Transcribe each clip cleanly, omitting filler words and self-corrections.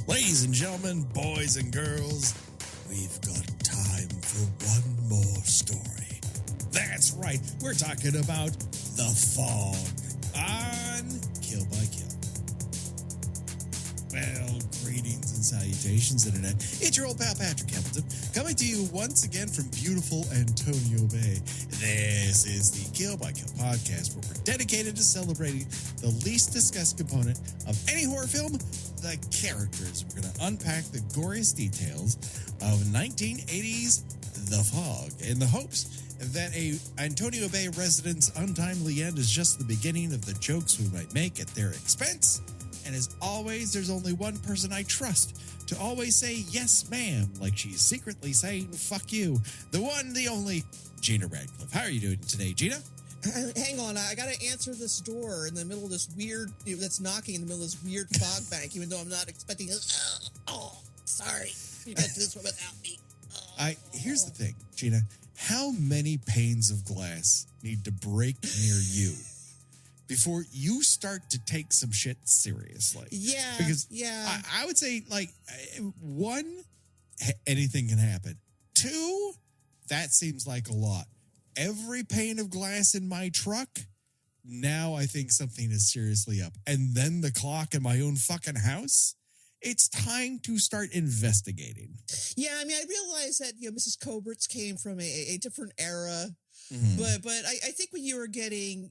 Ladies and gentlemen, boys and girls, we've got time for one more story. That's right, we're talking about The Fog on Kill by Kill. Well, greetings and salutations, Internet. It's your old pal, Patrick Hamilton, coming to you once again from beautiful Antonio Bay. This is the Kill by Kill podcast, where we're dedicated to celebrating the least discussed component of any horror film, the characters. We're going to unpack the goriest details of 1980's The Fog in the hopes that a Antonio Bay resident's untimely end is just the beginning of the jokes we might make at their expense. And as always, there's only one person I trust to always say yes, ma'am, like she's secretly saying fuck you. The one, the only, Gina Radcliffe. How are you doing today, Gina? Hang on, I gotta answer this door in the middle of this weird, that's knocking in the middle of this weird fog bank, even though I'm not expecting it. Oh, sorry. You got to do this one without me. Here's the thing, Gina. How many panes of glass need to break near you before you start to take some shit seriously? Yeah. Because yeah. I would say, like, one, anything can happen. Two, that seems like a lot. Every pane of glass in my truck, now I think something is seriously up. And then the clock in my own fucking house, it's time to start investigating. Yeah, I mean, I realize that, Mrs. Coberts came from a different era. Mm-hmm. But I think when you were getting,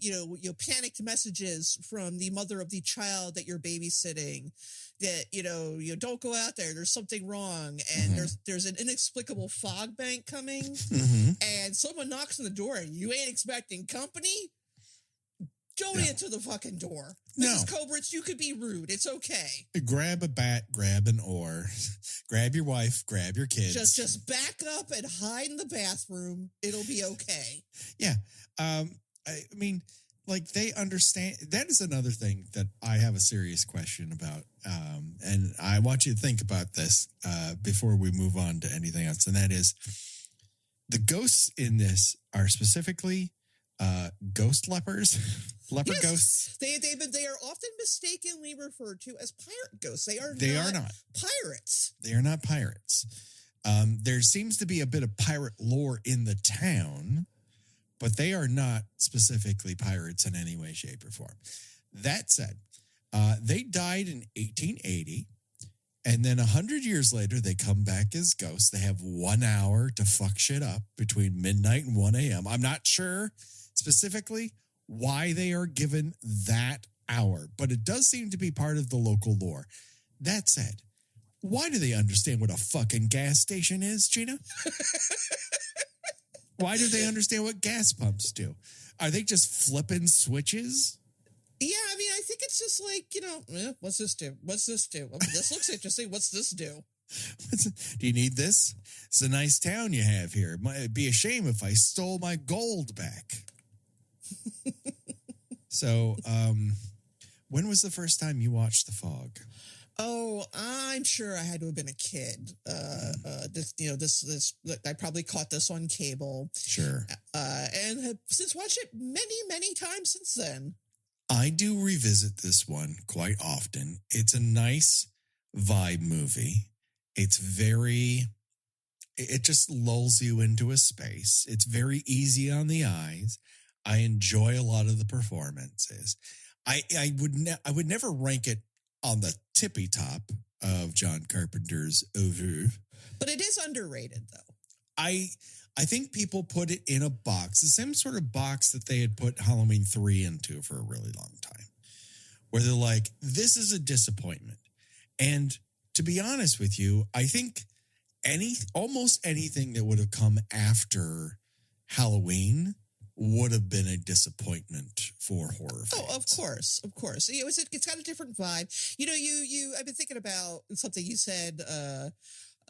panicked messages from the mother of the child that you're babysitting, that, you don't go out there, there's something wrong, and mm-hmm. there's an inexplicable fog bank coming, mm-hmm. and someone knocks on the door and you ain't expecting company, don't answer the fucking door. Mrs. Coberts, you could be rude. It's okay. Grab a bat, grab an oar, grab your wife, grab your kids. Just back up and hide in the bathroom. It'll be okay. Yeah. I mean, like, they understand. That is another thing that I have a serious question about. And I want you to think about this before we move on to anything else. And that is, the ghosts in this are specifically ghost lepers. Leper ghosts. They are often mistakenly referred to as pirate ghosts. They are not pirates. They are not pirates. There seems to be a bit of pirate lore in the town, but they are not specifically pirates in any way, shape, or form. That said, they died in 1880, and then 100 years later, they come back as ghosts. They have 1 hour to fuck shit up between midnight and 1 a.m. I'm not sure specifically why they are given that hour, but it does seem to be part of the local lore. That said, why do they understand what a fucking gas station is, Gina? Why do they understand what gas pumps do? Are they just flipping switches? Yeah, I mean, I think it's just like, what's this do? What's this do? This looks interesting. What's this do? Do you need this? It's a nice town you have here. It might be a shame if I stole my gold back. So, when was the first time you watched The Fog? Oh, I'm sure I had to have been a kid. I probably caught this on cable. Sure. And have since watched it many, many times since then. I do revisit this one quite often. It's a nice vibe movie. It just lulls you into a space. It's very easy on the eyes. I enjoy a lot of the performances. I would never rank it on the tippy top of John Carpenter's oeuvre. But it is underrated, though. I think people put it in a box, the same sort of box that they had put Halloween 3 into for a really long time, where they're like, this is a disappointment. And to be honest with you, I think almost anything that would have come after Halloween would have been a disappointment for horror fans. Oh, of course. It's got a different vibe. I've been thinking about something you said,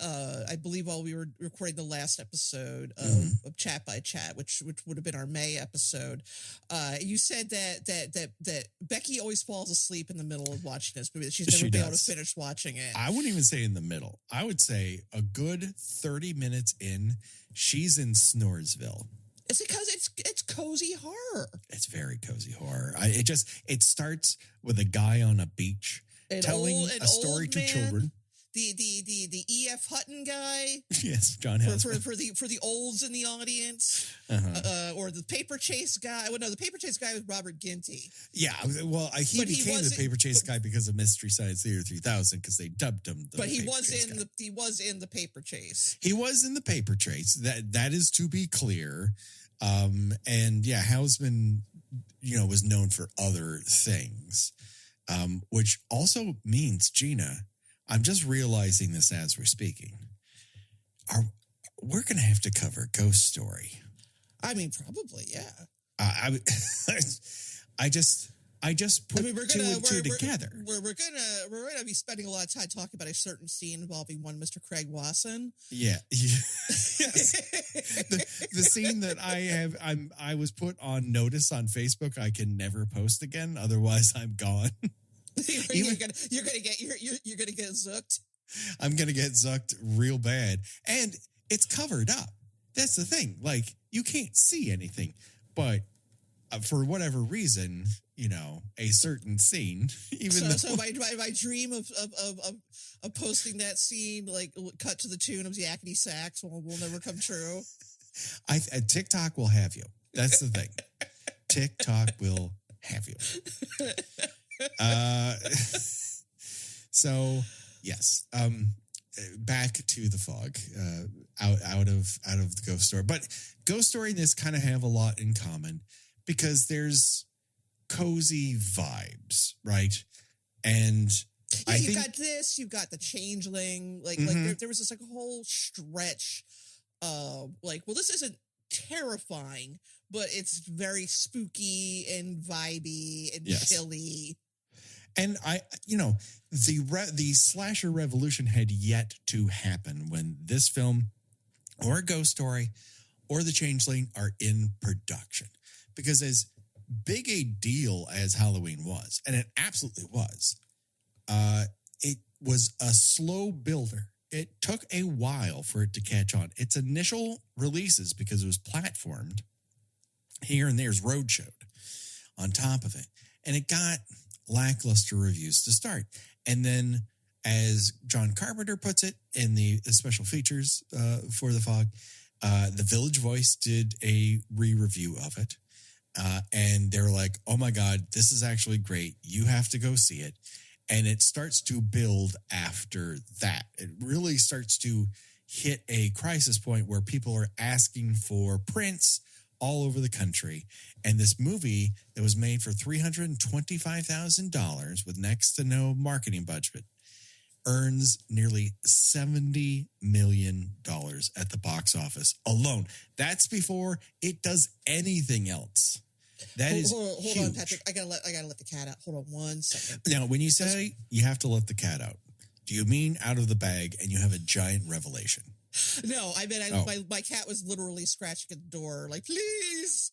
I believe while we were recording the last episode of Chat by Chat, which would have been our May episode. You said that Becky always falls asleep in the middle of watching this movie. She's never been able to finish watching it. I wouldn't even say in the middle. I would say a good 30 minutes in, she's in Snoresville. It's because it's cozy horror. It's very cozy horror. It starts with a guy on a beach telling a story to children. the E.F. Hutton guy. Yes, John Houseman. For the olds in the audience, or the paper chase guy. Well, no, the paper chase guy was Robert Ginty. Yeah, well, he became the paper chase guy because of Mystery Science Theater 3000 because they dubbed him. He was in the paper chase. He was in the paper chase. That is to be clear. And yeah, Houseman, was known for other things, which also means, Gina, I'm just realizing this as we're speaking. We're going to have to cover Ghost Story. I mean, probably, yeah. I just put two and two together. We're gonna be spending a lot of time talking about a certain scene involving one Mr. Craig Wasson. Yeah. Yes. The scene that I was put on notice on Facebook. I can never post again, otherwise I'm gone. You're gonna get zucked. I'm gonna get zucked real bad, and it's covered up. That's the thing. Like, you can't see anything, but for whatever reason, a certain scene. So my dream of posting that scene, like cut to the tune of the Yakety Sax, will never come true. TikTok will have you. That's the thing. TikTok will have you. So yes, back to the fog, out of the Ghost Story, but Ghost Story and this kind of have a lot in common because there's cozy vibes, right? And yeah, you've got the Changeling, like there was this like whole stretch of like, well, this isn't terrifying, but it's very spooky and vibey and chilly. And the slasher revolution had yet to happen when this film or Ghost Story or The Changeling are in production. Because as big a deal as Halloween was, and it absolutely was, it was a slow builder. It took a while for it to catch on. Its initial releases, because it was platformed, here and there's roadshowed on top of it. And it got lackluster reviews to start. And then, as John Carpenter puts it in the special features for The Fog, The Village Voice did a re-review of it. And they're like, oh my God, this is actually great. You have to go see it. And it starts to build after that. It really starts to hit a crisis point where people are asking for prints all over the country. And this movie that was made for $325,000 with next to no marketing budget earns nearly $70 million at the box office alone. That's before it does anything else. That is hold huge. on, Patrick. I gotta let the cat out. Hold on 1 second. Now, when you say you have to let the cat out, do you mean out of the bag and you have a giant revelation? No, I mean, my cat was literally scratching at the door, like, please,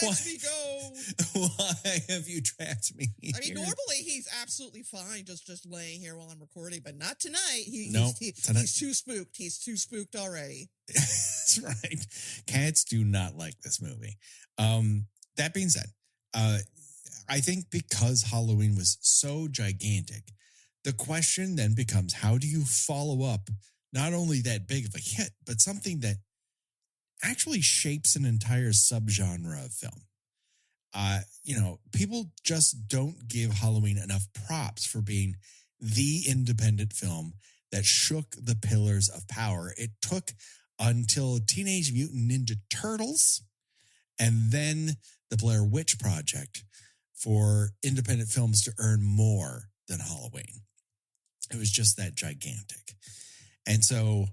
let me go. Why have you trapped me here? I mean, normally he's absolutely fine, just laying here while I'm recording, but not tonight. He's too spooked. He's too spooked already. That's right. Cats do not like this movie. That being said, I think because Halloween was so gigantic, the question then becomes, how do you follow up not only that big of a hit, but something that actually shapes an entire subgenre of film? People just don't give Halloween enough props for being the independent film that shook the pillars of power. It took until Teenage Mutant Ninja Turtles and then the Blair Witch Project for independent films to earn more than Halloween. It was just that gigantic. And so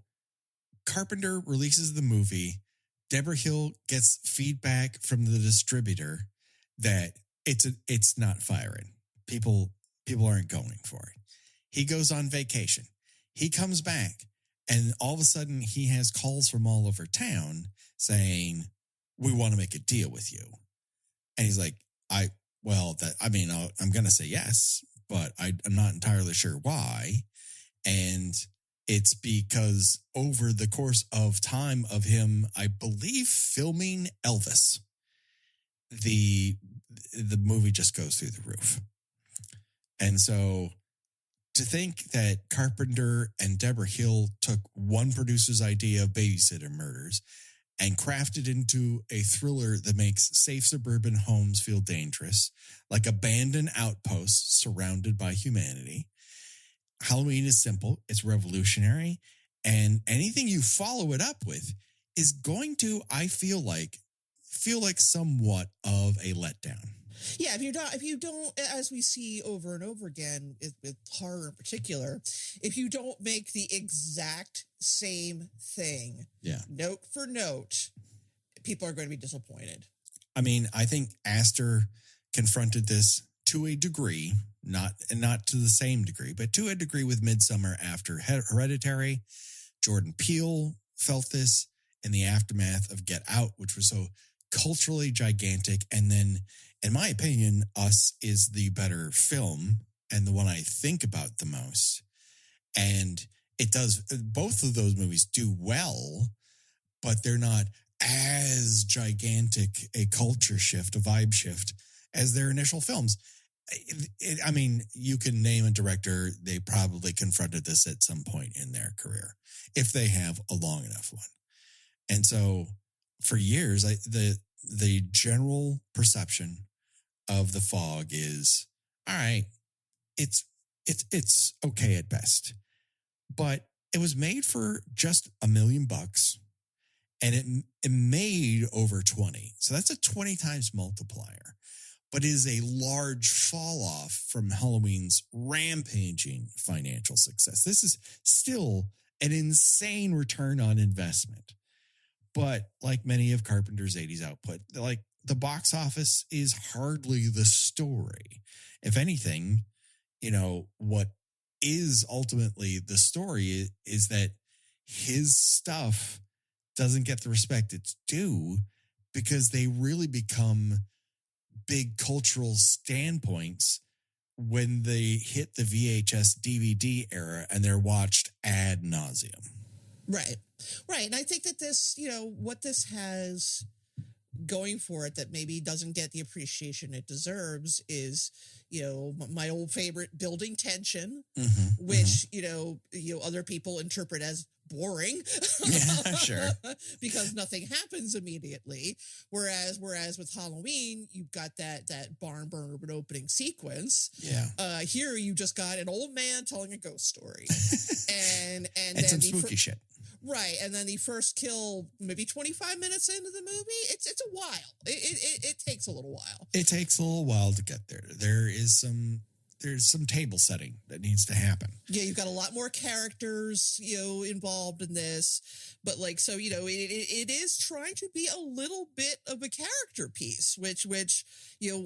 Carpenter releases the movie. Deborah Hill gets feedback from the distributor that it's not firing. People aren't going for it. He goes on vacation. He comes back, and all of a sudden he has calls from all over town saying, we want to make a deal with you. And he's like, I'm going to say yes, but I'm not entirely sure why. And it's because over the course of time of him, I believe, filming Elvis, the movie just goes through the roof. And so to think that Carpenter and Deborah Hill took one producer's idea of babysitter murders and crafted into a thriller that makes safe suburban homes feel dangerous, like abandoned outposts surrounded by humanity. Halloween is simple, it's revolutionary, and anything you follow it up with is going to, I feel like somewhat of a letdown. Yeah, if you don't, as we see over and over again with horror in particular, if you don't make the exact same thing, note for note, people are going to be disappointed. I mean, I think Astor confronted this to a degree, not to the same degree, but to a degree with Midsommar after Hereditary. Jordan Peele felt this in the aftermath of Get Out, which was so culturally gigantic. And then, in my opinion, Us is the better film and the one I think about the most. And it does, both of those movies do well, but they're not as gigantic a culture shift, a vibe shift as their initial films. I mean, you can name a director, they probably confronted this at some point in their career, if they have a long enough one. And so for years, the general perception of The Fog is, all right, it's okay at best, but it was made for just $1 million and it made over 20. So that's a 20 times multiplier, but it is a large fall off from Halloween's rampaging financial success. This is still an insane return on investment. But like many of Carpenter's 80s output, like the box office is hardly the story. If anything, what is ultimately the story is that his stuff doesn't get the respect it's due because they really become big cultural standpoints when they hit the VHS DVD era and they're watched ad nauseum. Right. And I think that this, what this has going for it that maybe doesn't get the appreciation it deserves is, my old favorite, building tension, which, other people interpret as boring. Yeah, sure. Because nothing happens immediately. Whereas with Halloween, you've got that barn burner opening sequence. Yeah. Here you just got an old man telling a ghost story. and then some spooky shit. Right, and then the first kill, maybe 25 minutes into the movie, it's a while. It takes a little while. It takes a little while to get there. There's some table setting that needs to happen. Yeah, you've got a lot more characters, involved in this, but it is trying to be a little bit of a character piece, which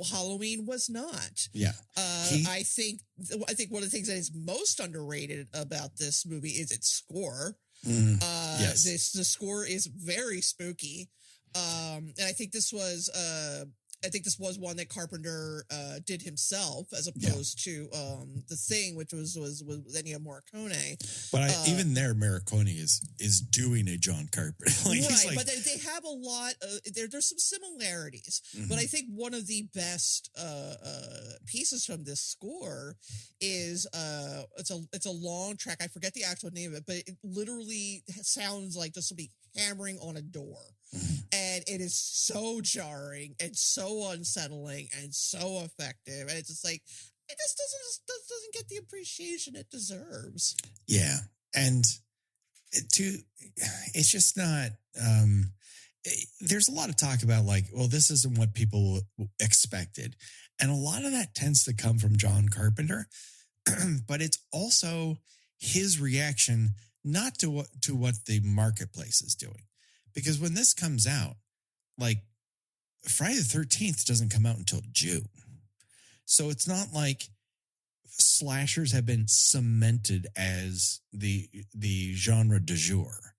Halloween was not. Yeah, I think one of the things that is most underrated about this movie is its score. Yes. The score is very spooky. And I think this was one that Carpenter did himself, as opposed to The Thing, which was Ennio Morricone. But even there, Morricone is doing a John Carpenter. Right, but they have a lot. There's some similarities, but I think one of the best pieces from this score is it's a long track. I forget the actual name of it, but it literally sounds like just somebody hammering on a door. And it is so jarring and so unsettling and so effective. And it's just like, it just doesn't get the appreciation it deserves. Yeah. And it's just not, there's a lot of talk about this isn't what people expected. And a lot of that tends to come from John Carpenter, but it's also his reaction, not to what the marketplace is doing. Because when this comes out, Friday the 13th doesn't come out until June. So it's not like slashers have been cemented as the genre du jour.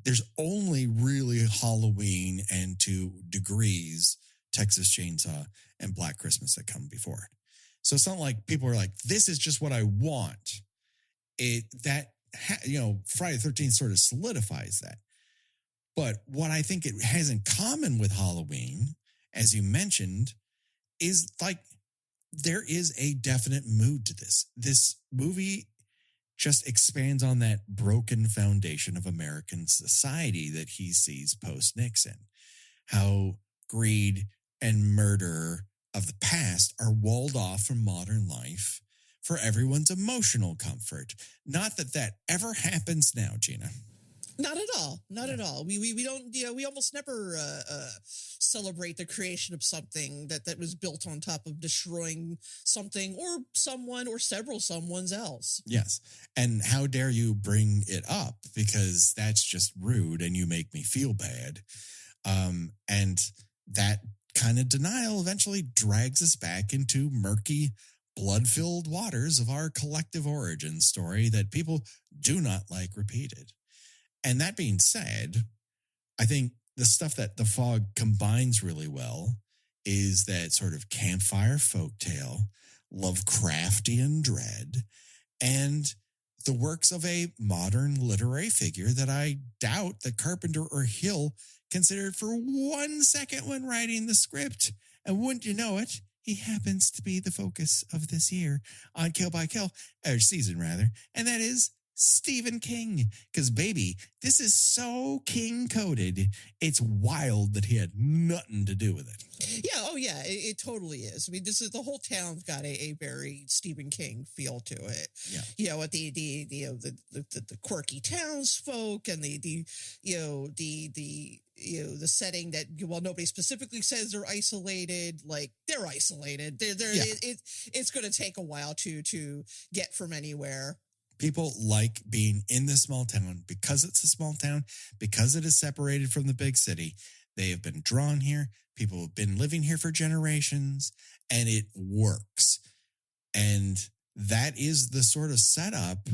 There's only really Halloween and, to degrees, Texas Chainsaw and Black Christmas that come before it. So it's not like people are like, this is just what I want. Friday the 13th sort of solidifies that. But what I think it has in common with Halloween, as you mentioned, is there is a definite mood to this. This movie just expands on that broken foundation of American society that he sees post-Nixon. How greed and murder of the past are walled off from modern life for everyone's emotional comfort. Not that that ever happens now, Gina. Not at all. Not at all. We don't, we almost never celebrate the creation of something that was built on top of destroying something or someone or several someone's else. Yes. And how dare you bring it up, because that's just rude and you make me feel bad. And that kind of denial eventually drags us back into murky, blood-filled waters of our collective origin story that people do not like repeated. And that being said, I think the stuff that The Fog combines really well is that sort of campfire folktale, Lovecraftian dread, and the works of a modern literary figure that I doubt that Carpenter or Hill considered for 1 second when writing the script. And wouldn't you know it, he happens to be the focus of this year on Kill by Kill, or season rather, and that is Stephen King. Because, baby, this is so King-coded, it's wild that he had nothing to do with it. Yeah, oh yeah, it totally is. I mean, this is, the whole town's got a very Stephen King feel to it. Yeah. With the quirky townsfolk and the setting that, while nobody specifically says they're isolated, like they're isolated. It's going to take a while to get from anywhere. People like being in this small town because it's a small town, because it is separated from the big city. They have been drawn here. People have been living here for generations, and it works. And that is the sort of setup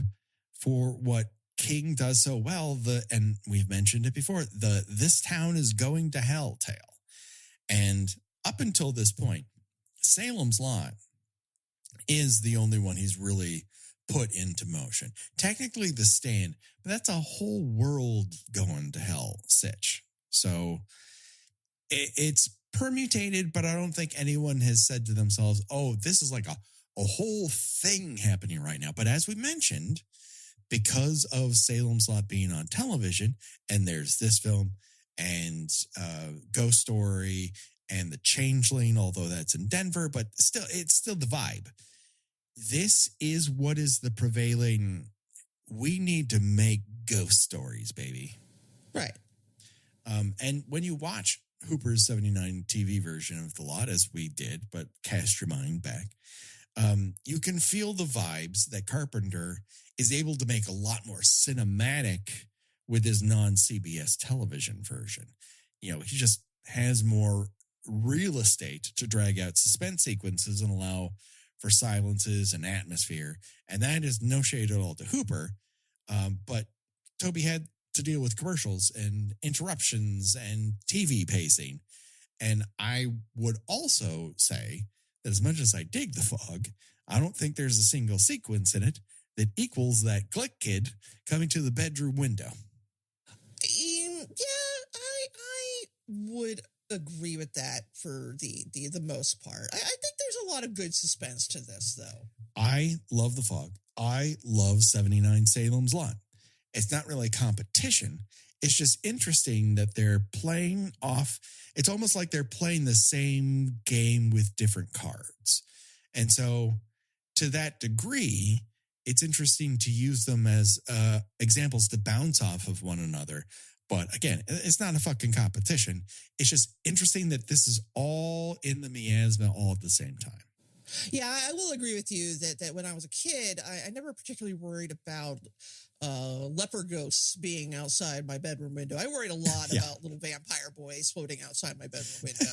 for what King does so well. And we've mentioned it before, this town is going to hell tale. And up until this point, Salem's Lot is the only one he's really put into motion. Technically The Stand, but that's a whole world going to hell sitch. So it's permutated, but I don't think anyone has said to themselves, oh, this is like a whole thing happening right now. But as we mentioned, because of Salem's Lot being on television, and there's this film and Ghost Story and The Changeling, although that's in Denver, but still, it's still the vibe. This is what is the prevailing, we need to make ghost stories, baby. Right. And when you watch Hooper's 79 TV version of The Lot, as we did, but cast your mind back, you can feel the vibes that Carpenter is able to make a lot more cinematic with his non-CBS television version. He just has more real estate to drag out suspense sequences and allow for silences and atmosphere. And that is no shade at all to Hooper. But Toby had to deal with commercials and interruptions and TV pacing. And I would also say that as much as I dig The Fog, I don't think there's a single sequence in it that equals that Glick kid coming to the bedroom window. Yeah, I would agree with that for the most part. I think there's a lot of good suspense to this, though. I love The Fog. I love 79 Salem's Lot. It's not really competition. It's just interesting that they're playing off. It's almost like they're playing the same game with different cards. And so to that degree, it's interesting to use them as examples to bounce off of one another. But again, it's not a fucking competition. It's just interesting that this is all in the miasma all at the same time. Yeah, I will agree with you that when I was a kid, I never particularly worried about leper ghosts being outside my bedroom window. I worried a lot about little vampire boys floating outside my bedroom window.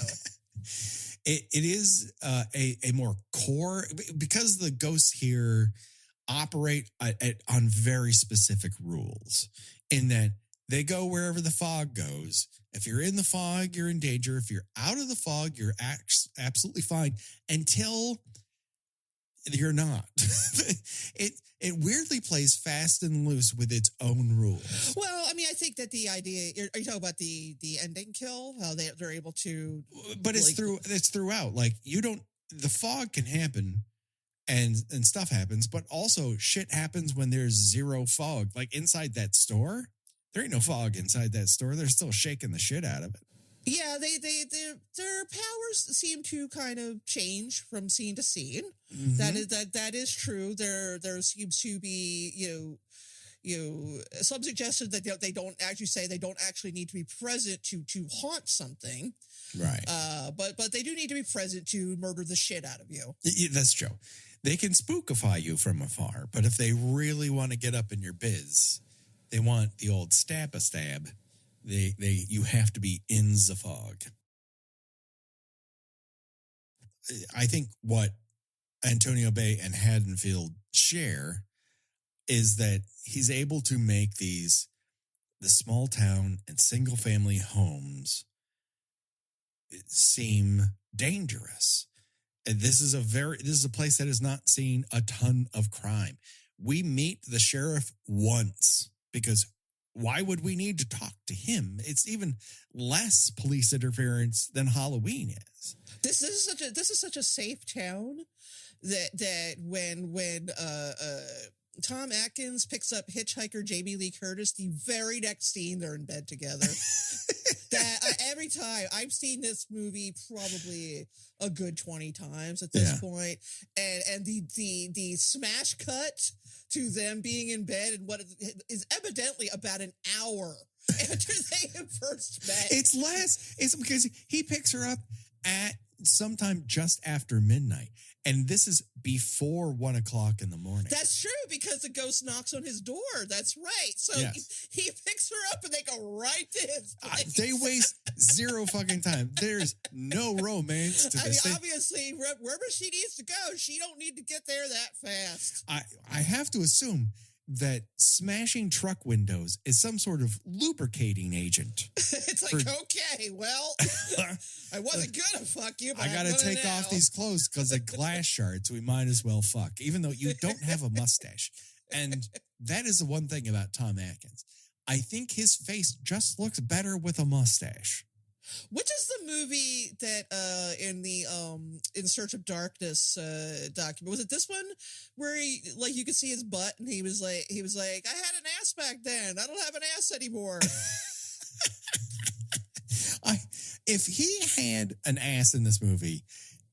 It is a more core, because the ghosts here operate on very specific rules, in that they go wherever the fog goes. If you're in the fog, you're in danger. If you're out of the fog, you're absolutely fine until you're not. It weirdly plays fast and loose with its own rules. Well, I mean, I think that the idea, are you talking about the ending kill? How they're able to, but it's throughout. Like, the fog can happen and stuff happens, but also shit happens when there's zero fog. Like inside that store, there ain't no fog inside that store. They're still shaking the shit out of it. Yeah, their powers seem to kind of change from scene to scene. Mm-hmm. That is true. There seems to be some suggestion that they don't actually need to be present to haunt something. Right. But they do need to be present to murder the shit out of you. Yeah, that's true. They can spookify you from afar, but if they really want to get up in your biz, they want the old stab. You have to be in the fog. I think what Antonio Bay and Haddonfield share is that he's able to make the small town and single family homes seem dangerous. And this is a place that has not seen a ton of crime. We meet the sheriff once because why would we need to talk to him? It's even less police interference than Halloween is. This is such a safe town that when Tom Atkins picks up hitchhiker Jamie Lee Curtis, the very next scene they're in bed together. Every time I've seen this movie probably a good 20 times at this point, and the smash cut to them being in bed and what is evidently about an hour after they have first met. It's because he picks her up at sometime just after midnight. And this is before 1 o'clock in the morning. That's true, because the ghost knocks on his door. That's right. So he picks her up and they go right to his place. They waste zero fucking time. There's no romance to this thing. Obviously, wherever she needs to go, she don't need to get there that fast. I have to assume that smashing truck windows is some sort of lubricating agent. It's like, okay, well, I wasn't gonna fuck you, but I gotta take off these clothes because of glass shards. We might as well fuck, even though you don't have a mustache. And that is the one thing about Tom Atkins. I think his face just looks better with a mustache. Which is the movie that in the In Search of Darkness document? Was it this one where he, like, you could see his butt and he was like, I had an ass back then. I don't have an ass anymore. If he had an ass in this movie,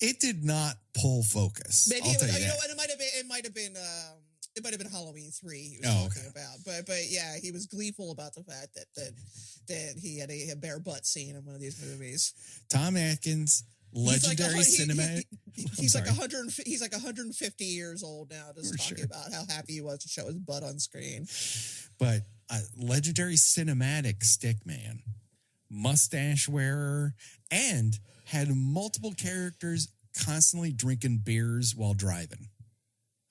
it did not pull focus. Maybe I'll tell you that. it might have been Halloween 3 he was talking about. But yeah, he was gleeful about the fact that he had a bare butt scene in one of these movies. Tom Atkins, legendary cinematic. He's like 150 years old now, just talking about how happy he was to show his butt on screen. But legendary cinematic stick man, mustache wearer, and had multiple characters constantly drinking beers while driving.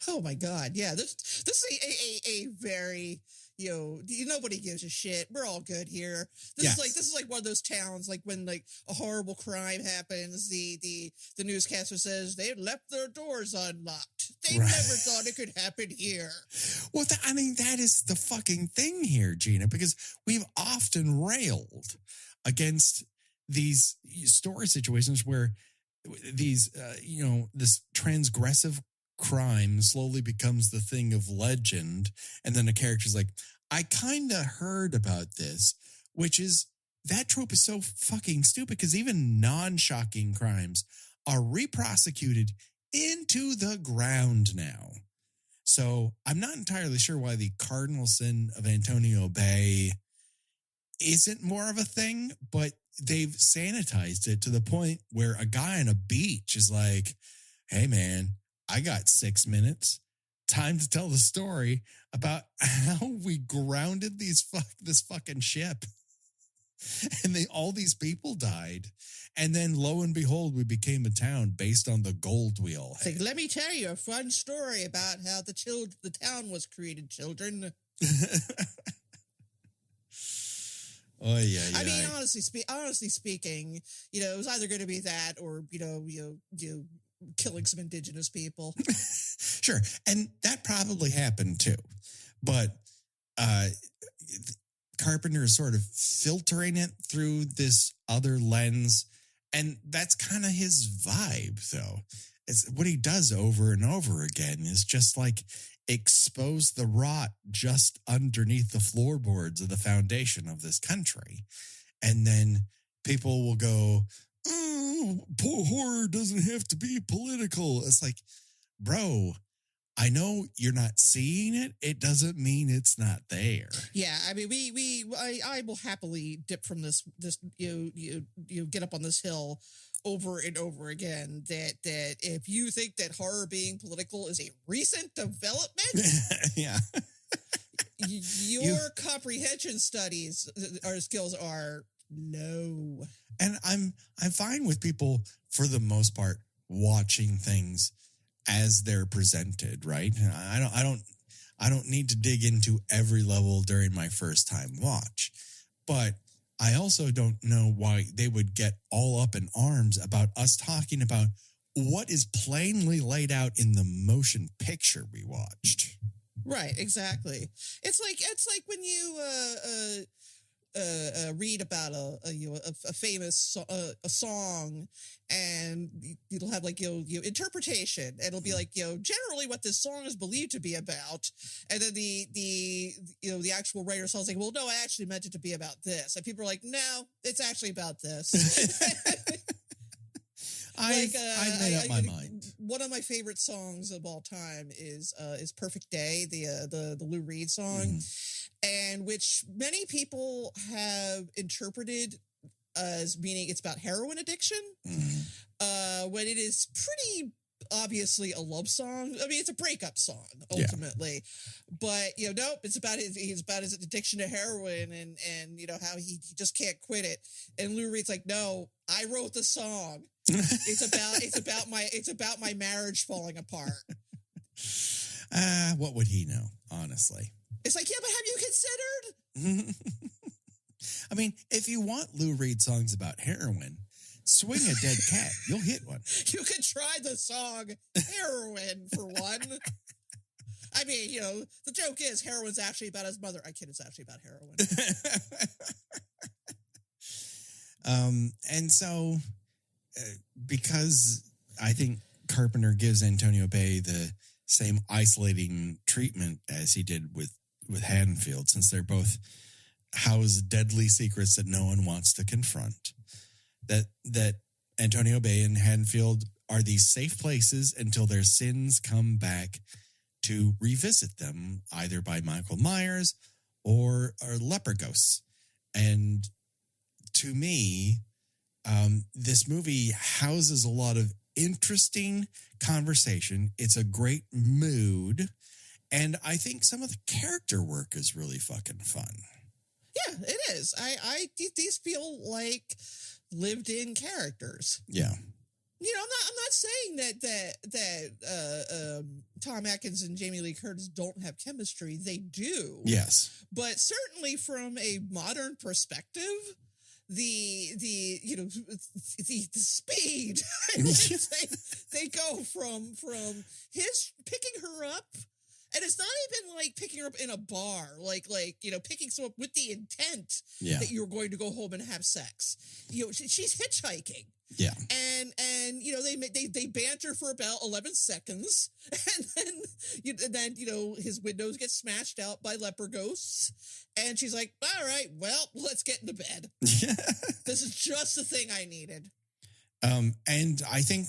Oh my God! Yeah, this is a very nobody gives a shit. We're all good here. This is like one of those towns, like when like a horrible crime happens, the newscaster says they left their doors unlocked. They never thought it could happen here. Well, that is the fucking thing here, Gina, because we've often railed against these story situations where these this transgressive crime slowly becomes the thing of legend, and then a character's like, I kind of heard about this, which is, that trope is so fucking stupid because even non-shocking crimes are re-prosecuted into the ground now. So I'm not entirely sure why the cardinal sin of Antonio Bay isn't more of a thing, but they've sanitized it to the point where a guy on a beach is like, hey man, I got 6 minutes. Time to tell the story about how we grounded this fucking ship. And all these people died. And then lo and behold, we became a town based on the gold wheel. Like, let me tell you a fun story about how the town was created, children. Oh yeah. I mean, honestly speaking, it was either going to be that or killing some indigenous people. Sure. And that probably happened too. But Carpenter is sort of filtering it through this other lens. And that's kind of his vibe, though. what he does over and over again is just like expose the rot just underneath the floorboards of the foundation of this country. And then people will go, oh, horror doesn't have to be political. It's like, bro, I know you're not seeing it. It doesn't mean it's not there. Yeah, I mean, I will happily dip from this you get up on this hill over and over again. That if you think that horror being political is a recent development, yeah, your comprehension studies or skills are low. And I'm fine with people for the most part watching things as they're presented, right? I don't need to dig into every level during my first time watch, but I also don't know why they would get all up in arms about us talking about what is plainly laid out in the motion picture we watched. Right, exactly. It's like when you read about a famous a song, and it'll have like interpretation, and it'll be like generally what this song is believed to be about, and then the actual writer of the song is like, well, no, I actually meant it to be about this, and people are like, no, it's actually about this. I've made up my mind. One of my favorite songs of all time is "Perfect Day," the Lou Reed song, and which many people have interpreted as meaning it's about heroin addiction, when it is pretty obviously a love song. I mean, it's a breakup song ultimately, but nope, it's about his addiction to heroin and how he just can't quit it. And Lou Reed's like, no, I wrote the song. It's about my marriage falling apart. What would he know, honestly? It's like, yeah, but have you considered? I mean, if you want Lou Reed songs about heroin, swing a dead cat. You'll hit one. You could try the song Heroin for one. I mean, the joke is heroin's actually about his mother. I kid, it's actually about heroin. And so, because I think Carpenter gives Antonio Bay the same isolating treatment as he did with Haddonfield, since they're both house deadly secrets that no one wants to confront, that Antonio Bay and Haddonfield are these safe places until their sins come back to revisit them, either by Michael Myers or leper ghosts. And to me, this movie houses a lot of interesting conversation. It's a great mood. And I think some of the character work is really fucking fun. Yeah, it is. These feel like lived in characters. Yeah. I'm not saying that Tom Atkins and Jamie Lee Curtis don't have chemistry. They do. Yes. But certainly from a modern perspective, the speed they go from his picking her up, and it's not even like picking her up in a bar, like picking someone up with the intent that you're going to go home and have sex. She's hitchhiking. Yeah. And they banter for about 11 seconds, and then his windows get smashed out by leper ghosts, and she's like, all right, well, let's get into bed. This is just the thing I needed. And I think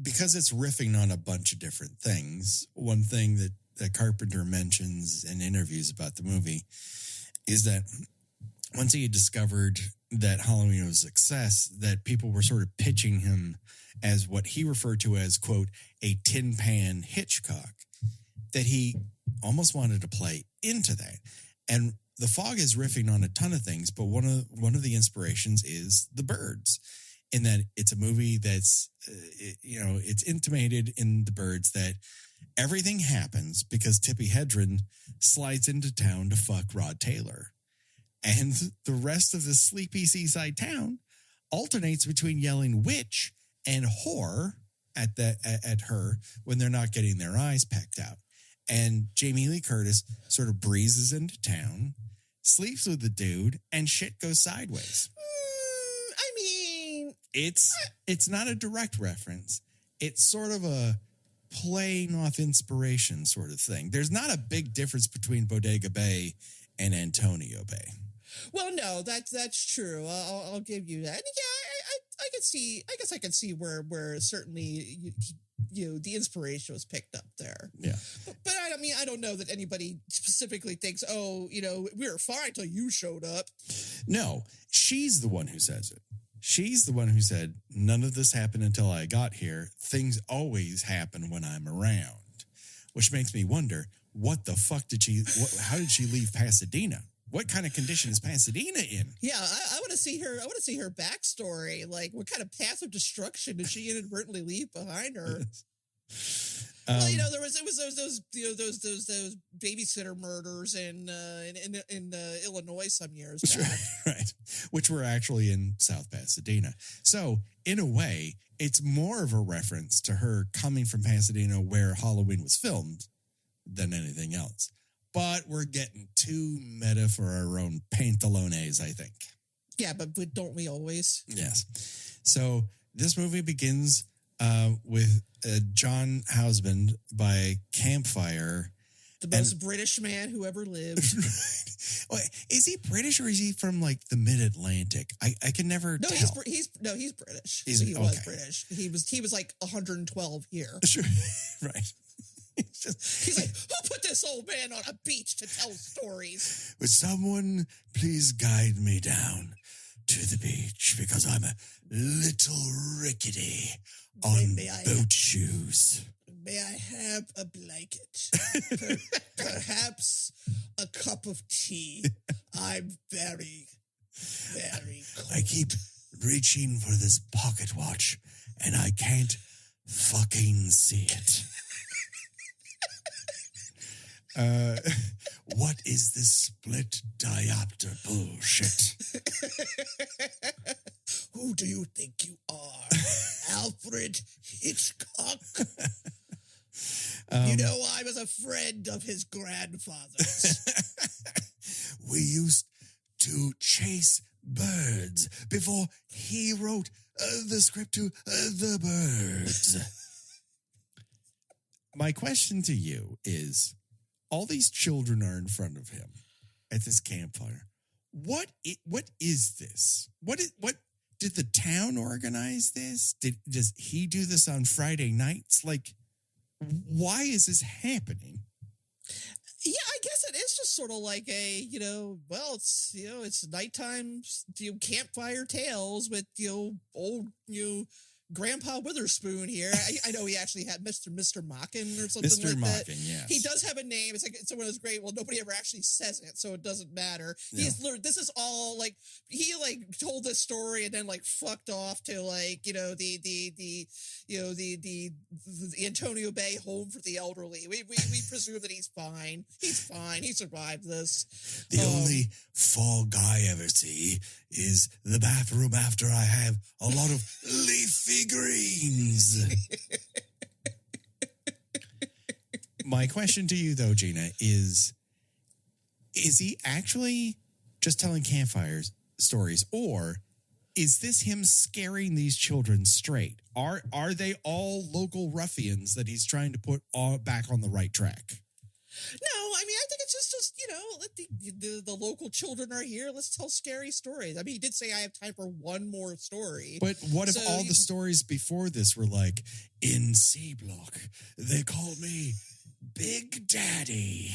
because it's riffing on a bunch of different things, one thing that Carpenter mentions in interviews about the movie is that once he had discovered that Halloween was a success, that people were sort of pitching him as what he referred to as, quote, a tin pan Hitchcock, that he almost wanted to play into that. And The Fog is riffing on a ton of things, but one of the inspirations is The Birds, in that it's a movie that's, it's intimated in The Birds that everything happens because Tippi Hedren slides into town to fuck Rod Taylor. And the rest of the sleepy seaside town alternates between yelling witch and whore at her when they're not getting their eyes pecked out. And Jamie Lee Curtis sort of breezes into town, sleeps with the dude, and shit goes sideways. I mean, it's not a direct reference. it's sort of a playing off inspiration sort of thing. There's not a big difference between Bodega Bay and Antonio Bay. Well, no, that's true. I'll give you that. And yeah, I can see. I guess I can see where certainly the inspiration was picked up there. Yeah, but I don't know that anybody specifically thinks, oh, we were fine till you showed up. No, she's the one who says it. She's the one who said, none of this happened until I got here. Things always happen when I'm around, which makes me wonder, what the fuck how did she leave Pasadena? What kind of condition is Pasadena in? Yeah, I want to see her. I want to see her backstory. Like, what kind of path of destruction did she inadvertently leave behind her? Well, there was those babysitter murders in Illinois some years back. Right, which were actually in South Pasadena. So, in a way, it's more of a reference to her coming from Pasadena, where Halloween was filmed, than anything else. But we're getting too meta for our own pantalones, I think. Yeah, but don't we always? Yes. So this movie begins with John Houseman by campfire. The most British man who ever lived. Wait, is he British or is he from like the Mid-Atlantic? I can never tell. He's British. He was British. He was like 112 here. Sure. Right. He's like, who put this old man on a beach to tell stories? Would someone please guide me down to the beach because I'm a little rickety on boat shoes. May I have a blanket? Perhaps a cup of tea. I'm very, very cold. I keep reaching for this pocket watch and I can't fucking see it. What is this split diopter bullshit? Who do you think you are? Alfred Hitchcock? I was a friend of his grandfather's. We used to chase birds before he wrote the script to the birds. My question to you is, all these children are in front of him at this campfire. What is this? What did the town organize this? Does he do this on Friday nights? Like, why is this happening? Yeah, I guess it is just sort of like it's nighttime, campfire tales with, old, Grandpa Witherspoon here. I know he actually had Mr. Knockin or something Mr. like Knockin, that. yes. He does have a name. It's one of those great. Well, nobody ever actually says it, so it doesn't matter. No. He's learned. This is all like he told this story and then fucked off to the Antonio Bay home for the elderly. We presume that he's fine. He's fine. He survived this. The only fog I ever see is the bathroom after I have a lot of leafy greens. My question to you, though, Gina, is he actually just telling campfire stories, or is this him scaring these children straight? Are they all local ruffians that he's trying to put back on the right track? No, I think it's just let the local children are here. Let's tell scary stories. He did say I have time for one more story. But what if all the stories before this were like, in C Block, they call me Big Daddy?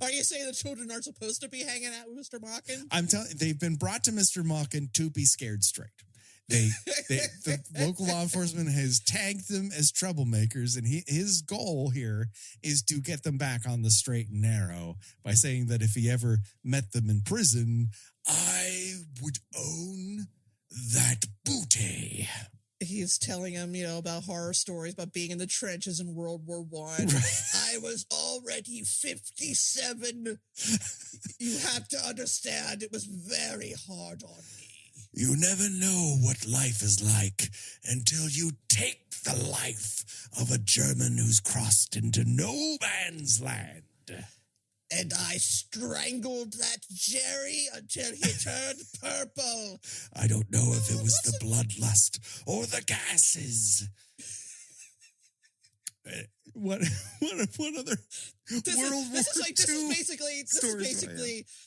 Are you saying the children aren't supposed to be hanging out with Mr. Knockin? I'm telling you, they've been brought to Mr. Knockin to be scared straight. The local law enforcement has tagged them as troublemakers, and his goal here is to get them back on the straight and narrow by saying that if he ever met them in prison, I would own that booty. He's telling him, about horror stories about being in the trenches in World War I. I was already 57. You have to understand, it was very hard on me. You never know what life is like until you take the life of a German who's crossed into no man's land. And I strangled that Jerry until he turned purple. I don't know if it was the bloodlust or the gases. What other World War II?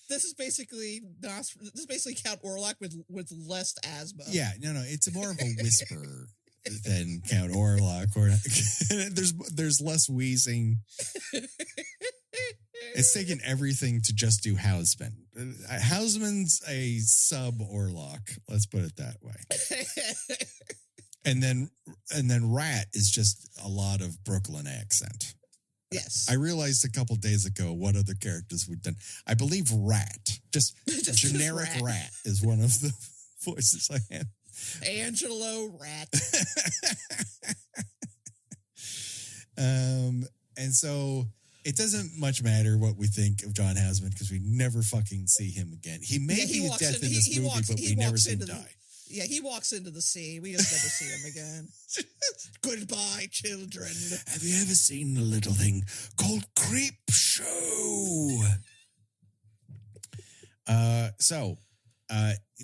This is basically Count Orlok with less asthma. Yeah, no, it's more of a whisper than Count Orlok, or there's less wheezing. It's taken everything to just do Houseman. Houseman's a sub Orlok. Let's put it that way. And then Rat is just a lot of Brooklyn accent. Yes. I realized a couple days ago what other characters we've done. I believe Rat, just generic Rat is one of the voices I have. Angelo Rat. And so it doesn't much matter what we think of John Houseman because we never fucking see him again. He may be a death in this movie, but we never see him die. Yeah, he walks into the sea. We just never see him again. Goodbye, children. Have you ever seen a little thing called Creep Show?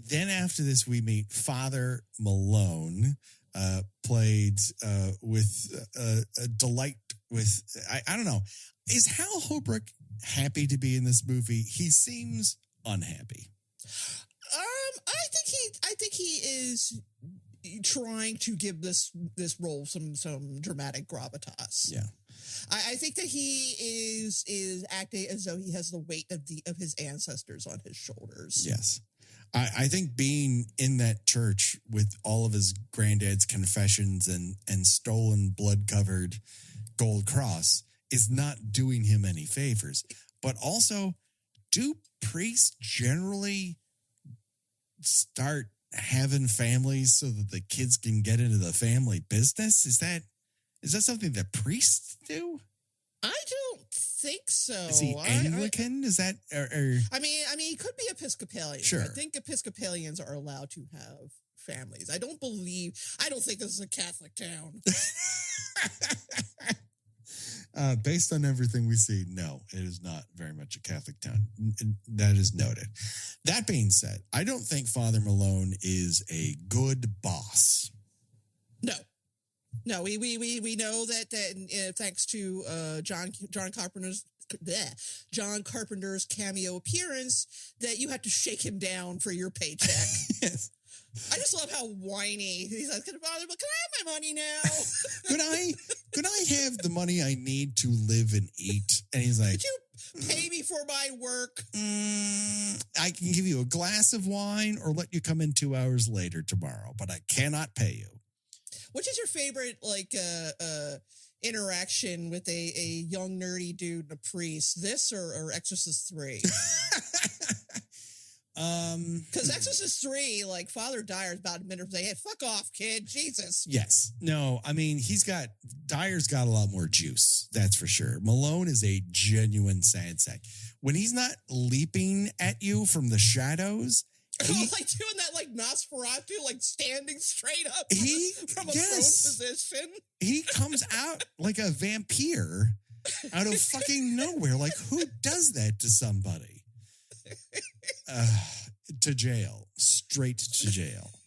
Then after this, we meet Father Malone, played with a delight with, I don't know. Is Hal Holbrook happy to be in this movie? He seems unhappy. I think he is trying to give this role some dramatic gravitas. Yeah. I think that he is acting as though he has the weight of his ancestors on his shoulders. Yes. I think being in that church with all of his granddad's confessions and stolen blood-covered gold cross is not doing him any favors. But also, do priests generally start having families so that the kids can get into the family business? Is that something that priests do? I don't think so. Is he Anglican? Is that? I mean, he could be Episcopalian. Sure. I think Episcopalians are allowed to have families. I don't think this is a Catholic town. Based on everything we see, no, it is not very much a Catholic town. That is noted. That being said, I don't think Father Malone is a good boss. No, we know that thanks to John Carpenter's cameo appearance, that you have to shake him down for your paycheck. Yes. I just love how whiny he's like, "Can I have my money now? Could I have the money I need to live and eat?" And he's like, "Could you pay me for my work? I can give you a glass of wine or let you come in 2 hours later tomorrow, but I cannot pay you." Which is your favorite, interaction with a young nerdy dude and a priest? This or Exorcist 3? Because Exorcist 3, like, Father Dyer's about a minute say, "Hey, fuck off, kid, Jesus." Yes. No, I mean, Dyer's got a lot more juice, that's for sure. Malone is a genuine sad sack. When he's not leaping at you from the shadows, like doing that, like Nosferatu, like standing straight up from a prone position. He comes out like a vampire out of fucking nowhere. Like, who does that to somebody? To jail, straight to jail.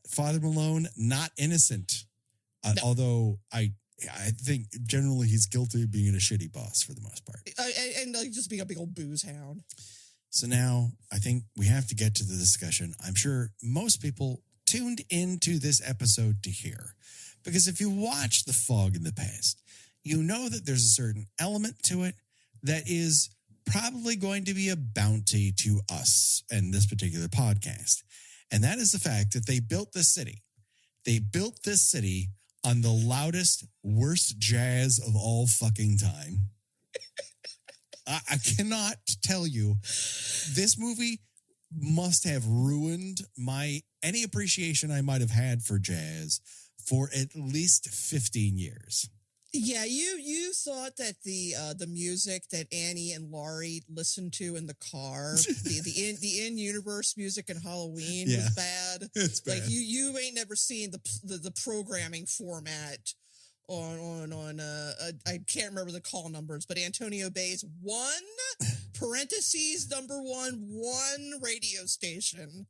Father Malone, not innocent. No. Although I think generally he's guilty of being a shitty boss for the most part. And just being a big old booze hound. So now I think we have to get to the discussion I'm sure most people tuned into this episode to hear. Because if you watch The Fog in the past, you know that there's a certain element to it that is probably going to be a bounty to us and this particular podcast. And that is the fact that they built this city. They built this city on the loudest, worst jazz of all fucking time. I cannot tell you, this movie must have ruined any appreciation I might have had for jazz for at least 15 years. Yeah, you thought that the music that Annie and Laurie listened to in the car, the in-universe music in Halloween was bad. It's bad. Like you ain't never seen the programming format I can't remember the call numbers, but Antonio Bay's #1 radio station.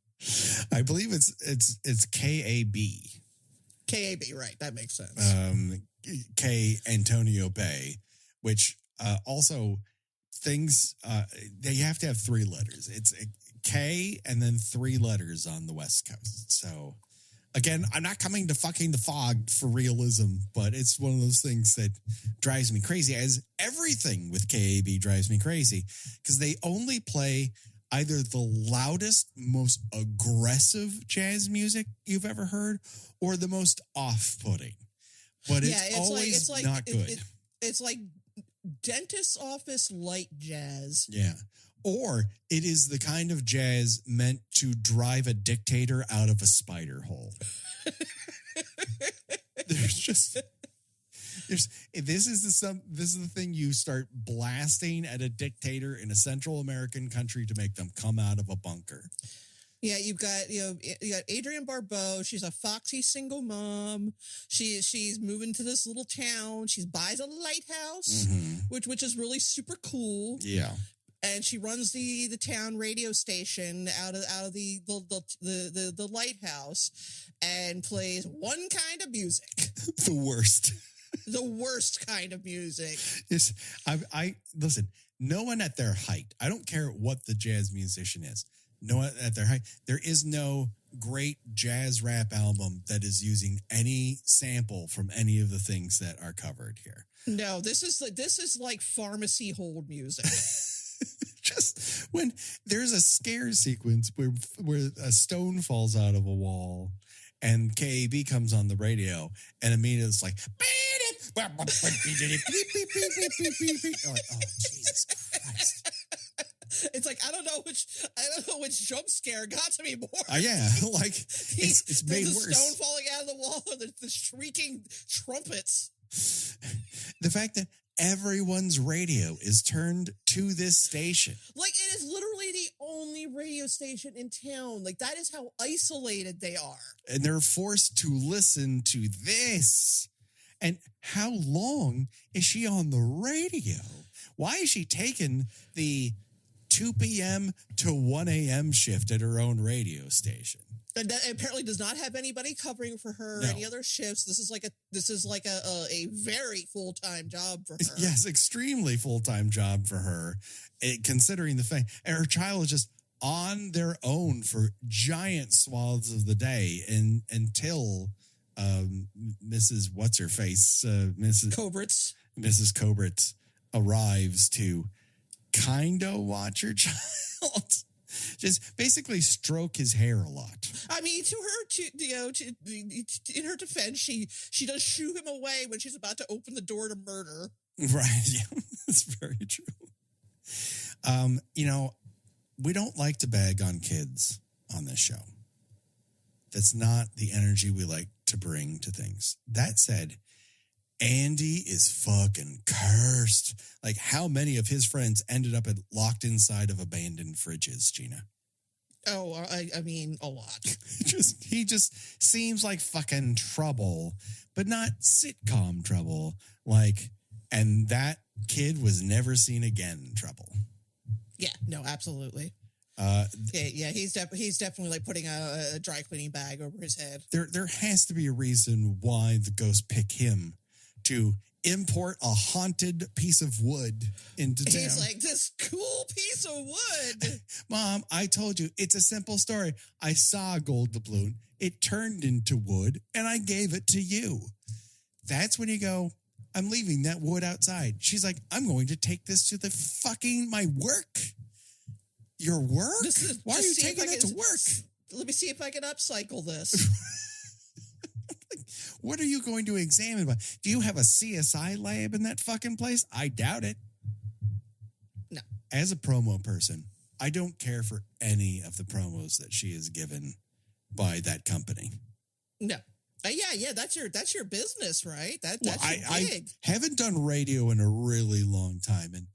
I believe it's KAB. KAB, right? That makes sense. K Antonio Bay, which also things they have to have 3 letters. It's K and then 3 letters on the West Coast. So again, I'm not coming to fucking the fog for realism, but it's one of those things that drives me crazy, as everything with KAB drives me crazy, because they only play either the loudest, most aggressive jazz music you've ever heard or the most off-putting. But it's always not good. It's like dentist's office light jazz. Yeah. Or it is the kind of jazz meant to drive a dictator out of a spider hole. This is the thing you start blasting at a dictator in a Central American country to make them come out of a bunker. Yeah, you got Adrienne Barbeau. She's a foxy single mom. She's moving to this little town. She buys a lighthouse, which is really super cool. Yeah. And she runs the town radio station out of the lighthouse and plays one kind of music. The worst. The worst kind of music. Yes, I listen. No one at their height. I don't care what the jazz musician is. No one at their height. There is no great jazz rap album that is using any sample from any of the things that are covered here. No, this is like pharmacy hold music. Just when there's a scare sequence where a stone falls out of a wall and KAB comes on the radio and immediately it's like, you're like, oh, Jesus Christ. It's like, I don't know which jump scare got to me more. Yeah, like it's made worse. The stone falling out of the wall, or the shrieking trumpets. The fact that everyone's radio is turned to this station. Like, it is literally the only radio station in town. Like, that is how isolated they are. And they're forced to listen to this. And how long is she on the radio? Why is she taking the 2 p.m. to 1 a.m. shift at her own radio station? And that apparently does not have anybody covering for her, any other shifts. This is like a very full-time job for her. Yes, extremely full-time job for her, considering the fact, and her child is just on their own for giant swaths of the day until Mrs. What's-her-face, Mrs. Cobritz arrives to kind of watch her child. Just basically stroke his hair a lot. I mean, in her defense, she does shoo him away when she's about to open the door to murder. Right. Yeah, that's very true. We don't like to bag on kids on this show. That's not the energy we like to bring to things. That said, Andy is fucking cursed. Like, how many of his friends ended up locked inside of abandoned fridges, Gina? Oh, I mean, a lot. He just seems like fucking trouble, but not sitcom trouble. Like, and that kid was never seen again trouble. Yeah, no, absolutely. He's definitely like putting a dry cleaning bag over his head. There has to be a reason why the ghosts pick him to import a haunted piece of wood into town. He's like, this cool piece of wood. Mom, I told you, it's a simple story. I saw a gold doubloon. It turned into wood, and I gave it to you. That's when you go, I'm leaving that wood outside. She's like, I'm going to take this to my work. Your work? Why are you taking it to work? Let me see if I can upcycle this. What are you going to examine? Do you have a CSI lab in that fucking place? I doubt it. No. As a promo person, I don't care for any of the promos that she is given by that company. No. Yeah, that's your business, right? That's your I gig. haven't done radio in a really long time, and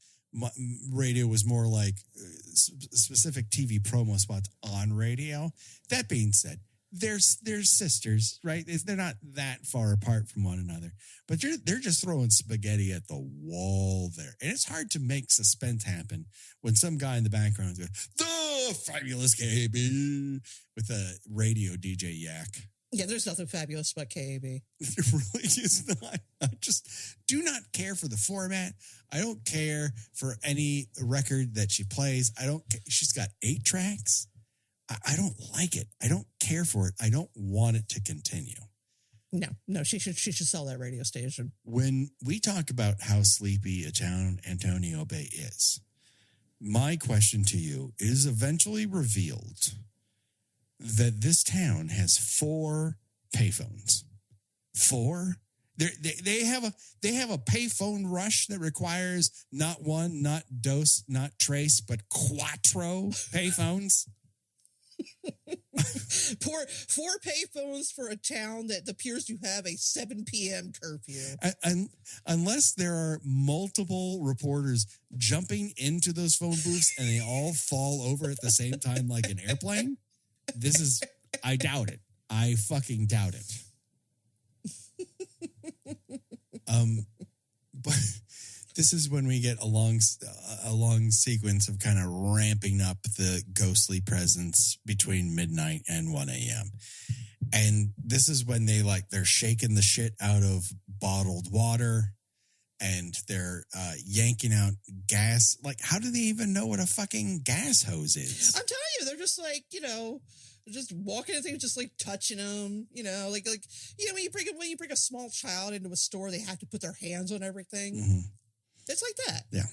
radio was more like specific TV promo spots on radio. That being said, they're sisters, right? They're not that far apart from one another, but they're just throwing spaghetti at the wall there. And it's hard to make suspense happen when some guy in the background goes, the fabulous KB with a radio DJ yak. Yeah, there's nothing fabulous about KAB. There really is not. I just do not care for the format. I don't care for any record that she plays. She's got 8 tracks. I don't like it. I don't care for it. I don't want it to continue. No, she should sell that radio station. When we talk about how sleepy a town Antonio Bay is, my question to you is eventually revealed that this town has 4 payphones. 4? They have a payphone rush that requires not 1, not 2, not 3, but 4 payphones. 4 payphones for a town that appears to have a 7 p.m. curfew. And unless there are multiple reporters jumping into those phone booths and they all fall over at the same time like an airplane, I doubt it. I fucking doubt it. But this is when we get a long sequence of kind of ramping up the ghostly presence between midnight and 1 a.m. And this is when they're shaking the shit out of bottled water and they're yanking out gas. Like, how do they even know what a fucking gas hose is? I'm telling you, they're just like, just walking and things, just like touching them, like when you bring a small child into a store, they have to put their hands on everything. Mm-hmm. It's like that. Yeah.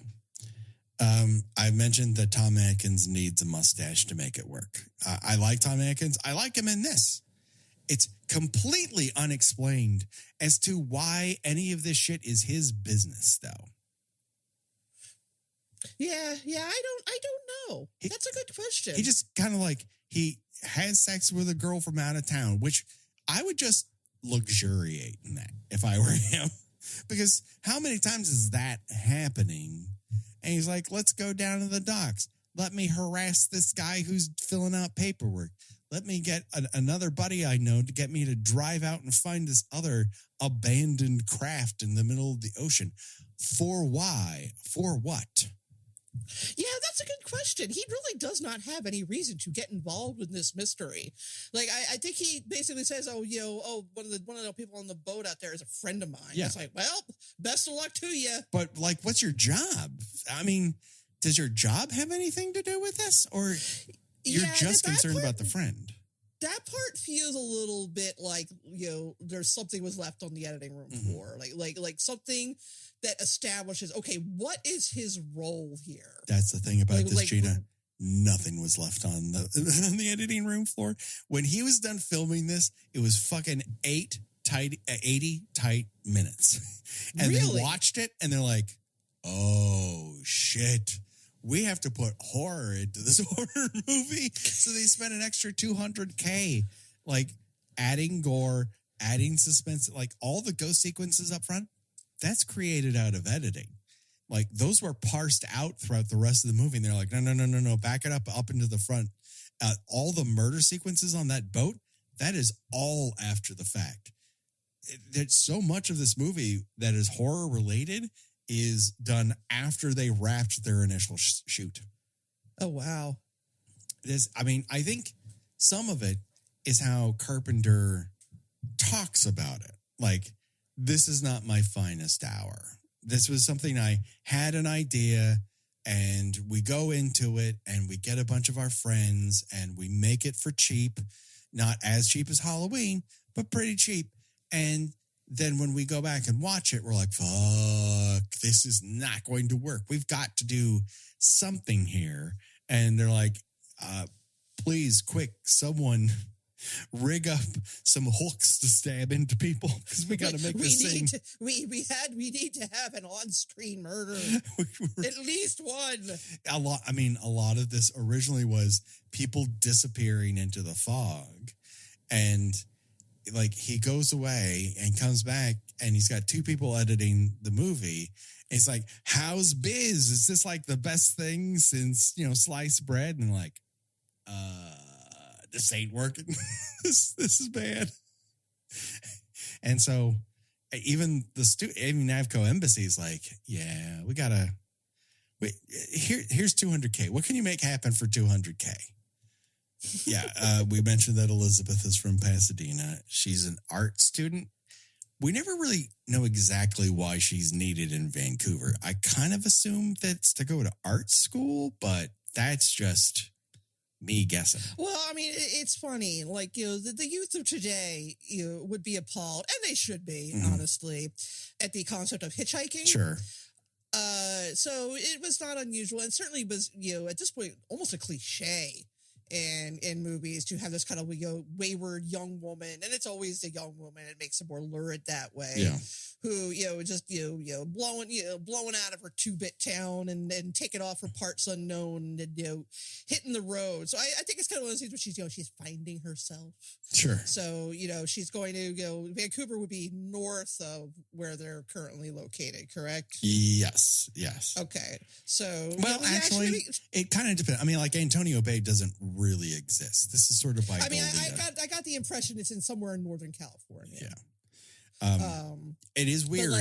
I mentioned that Tom Atkins needs a mustache to make it work. I like Tom Atkins. I like him in this. It's completely unexplained as to why any of this shit is his business, though. Yeah, I don't know. That's a good question. He just kind of he has sex with a girl from out of town, which I would just luxuriate in that if I were him. Because how many times is that happening? And he's like, let's go down to the docks. Let me harass this guy who's filling out paperwork. Let me get another buddy I know to get me to drive out and find this other abandoned craft in the middle of the ocean. For why? For what? Yeah, that's a good question. He really does not have any reason to get involved in this mystery. Like, I think he basically says, one of the people on the boat out there is a friend of mine. Yeah. It's like, well, best of luck to you. But, what's your job? I mean, does your job have anything to do with this? Or you're just concerned about the friend? That part feels a little bit like, there's something was left on the editing room floor. Like something that establishes, okay, what is his role here? That's the thing about this, Gina. Nothing was left on the editing room floor. When he was done filming this, it was fucking 80 tight minutes. And they watched it and they're like, oh, shit. We have to put horror into this horror movie. So they spent an extra $200K, adding gore, adding suspense, all the ghost sequences up front. That's created out of editing. Those were parsed out throughout the rest of the movie. And they're like, no, back it up into the front. All the murder sequences on that boat, that is all after the fact. There's so much of this movie that is horror related is done after they wrapped their initial shoot. Oh, wow. I think some of it is how Carpenter talks about it. This is not my finest hour. This was something I had an idea and we go into it and we get a bunch of our friends and we make it for cheap, not as cheap as Halloween, but pretty cheap. And then when we go back and watch it, we're like, fuck, this is not going to work. We've got to do something here. And they're like, please, quick, someone rig up some hooks to stab into people because we got to make this thing. We need to have an on-screen murder. At least one. A lot of this originally was people disappearing into the fog, and he goes away and comes back, and he's got 2 people editing the movie. And it's like, how's biz? Is this the best thing since sliced bread? And this ain't working. this is bad. And so even even Navco Embassy is like, yeah, we gotta wait. Here's 200K. What can you make happen for 200K? Yeah, we mentioned that Elizabeth is from Pasadena. She's an art student. We never really know exactly why she's needed in Vancouver. I kind of assume that's to go to art school, but that's just me guessing. Well, I mean, it's funny. Like, the youth of today, would be appalled, and they should be, honestly, at the concept of hitchhiking. Sure. So it was not unusual, and certainly was, at this point, almost a cliche in movies to have this kind of wayward young woman, and it's always the young woman. It makes it more lurid that way. Yeah. Who just blowing out of her 2-bit town and taking off for parts unknown and hitting the road. So I think it's kind of one of those things where she's finding herself. Sure. So she's going to Vancouver would be north of where they're currently located, correct? Yes. Okay. So actually, it kind of depends. I mean, like Antonio Bay doesn't really exist. This is sort of by. I mean, I got the impression it's in somewhere in Northern California. Yeah. It is weird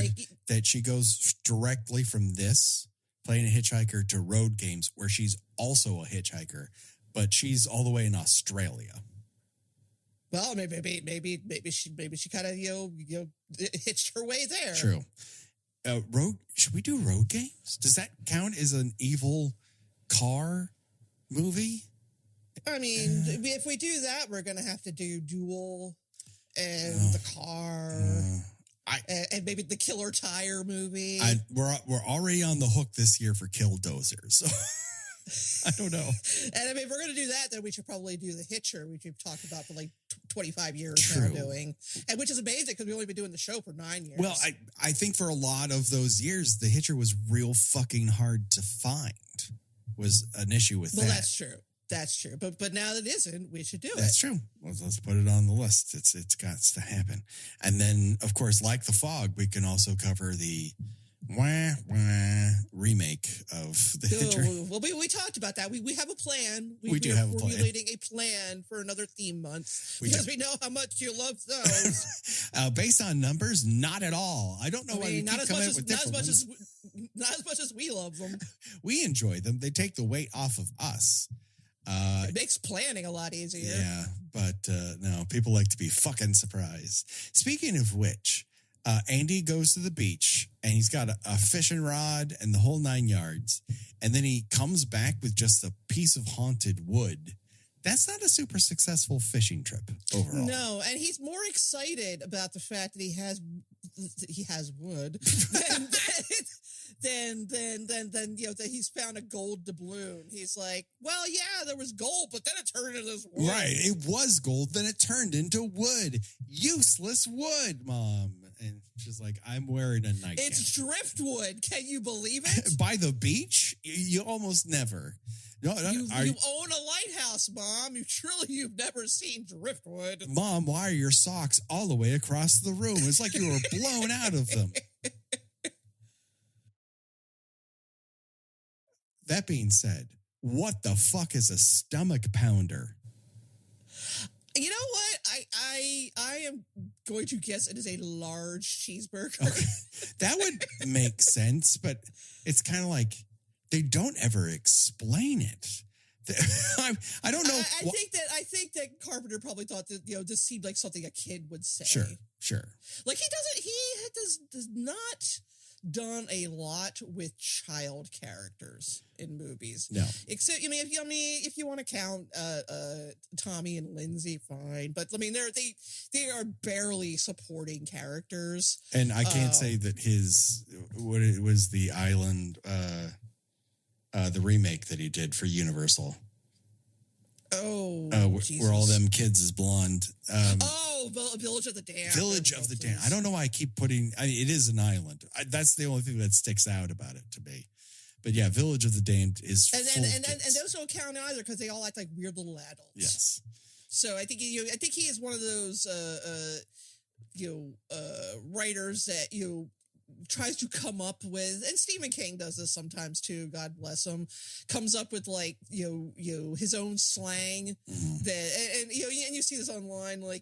that she goes directly from this playing a hitchhiker to Road Games, where she's also a hitchhiker, but she's all the way in Australia. Well, maybe she kind of hitched her way there. True. Should we do Road Games? Does that count as an evil car movie? I mean, if we do that, we're going to have to do Duel and the car, and maybe the Killer Tire movie. We're already on the hook this year for Killdozer, so I don't know. And I mean, if we're going to do that, then we should probably do the Hitcher, which we've talked about for like 25 years True. now doing, and which is amazing because we've only been doing the show for 9 years. Well, I think for a lot of those years, the Hitcher was real fucking hard to find. Was an issue with that. Well, that's true. That's true. But now that it isn't, we should do it. That's true. Let's put it on the list. It's got to happen. And then, of course, like The Fog, we can also cover the remake of The Hitcher. Well, we talked about that. We have a plan. We do have a plan. We're formulating a plan for another theme month because we know how much you love those. Based on numbers, not at all. I don't know why we keep coming up with different ones. Not as much as we love them. We enjoy them. They take the weight off of us. It makes planning a lot easier. Yeah, but no, people like to be fucking surprised. Speaking of which, Andy goes to the beach and he's got a fishing rod and the whole 9 yards. And then he comes back with just a piece of haunted wood. That's not a super successful fishing trip overall. No, and he's more excited about the fact that he has wood than that he's found a gold doubloon. He's like, well, yeah, there was gold, but then it turned into this wood. Right, it was gold, then it turned into wood. Useless wood, Mom. And she's like, I'm wearing a nightcap. It's driftwood. Can you believe it? By the beach? You almost never. No, you own a lighthouse, Mom. You've never seen driftwood. Mom, why are your socks all the way across the room? It's like you were blown out of them. That being said, what the fuck is a stomach pounder? You know what? I am going to guess it is a large cheeseburger. Okay. That would make sense, but it's kind of like they don't ever explain it. I don't know. I think that Carpenter probably thought that this seemed like something a kid would say. Sure. Like he does not done a lot with child characters in movies. No. Except if you want to count Tommy and Lindsay, fine. But I mean they are barely supporting characters. And I can't say that what it was the Island the remake that he did for Universal. Where all them kids is blonde. Village of the Damned. Village of the Damned. I don't know why I keep putting. It is an island. That's the only thing that sticks out about it to me. But yeah, Village of the Damned is. And those don't count either because they all act like weird little adults. Yes. So I think he is one of those writers that tries to come up with, and Stephen King does this sometimes too, God bless him, comes up with like, his own slang that, and you see this online, the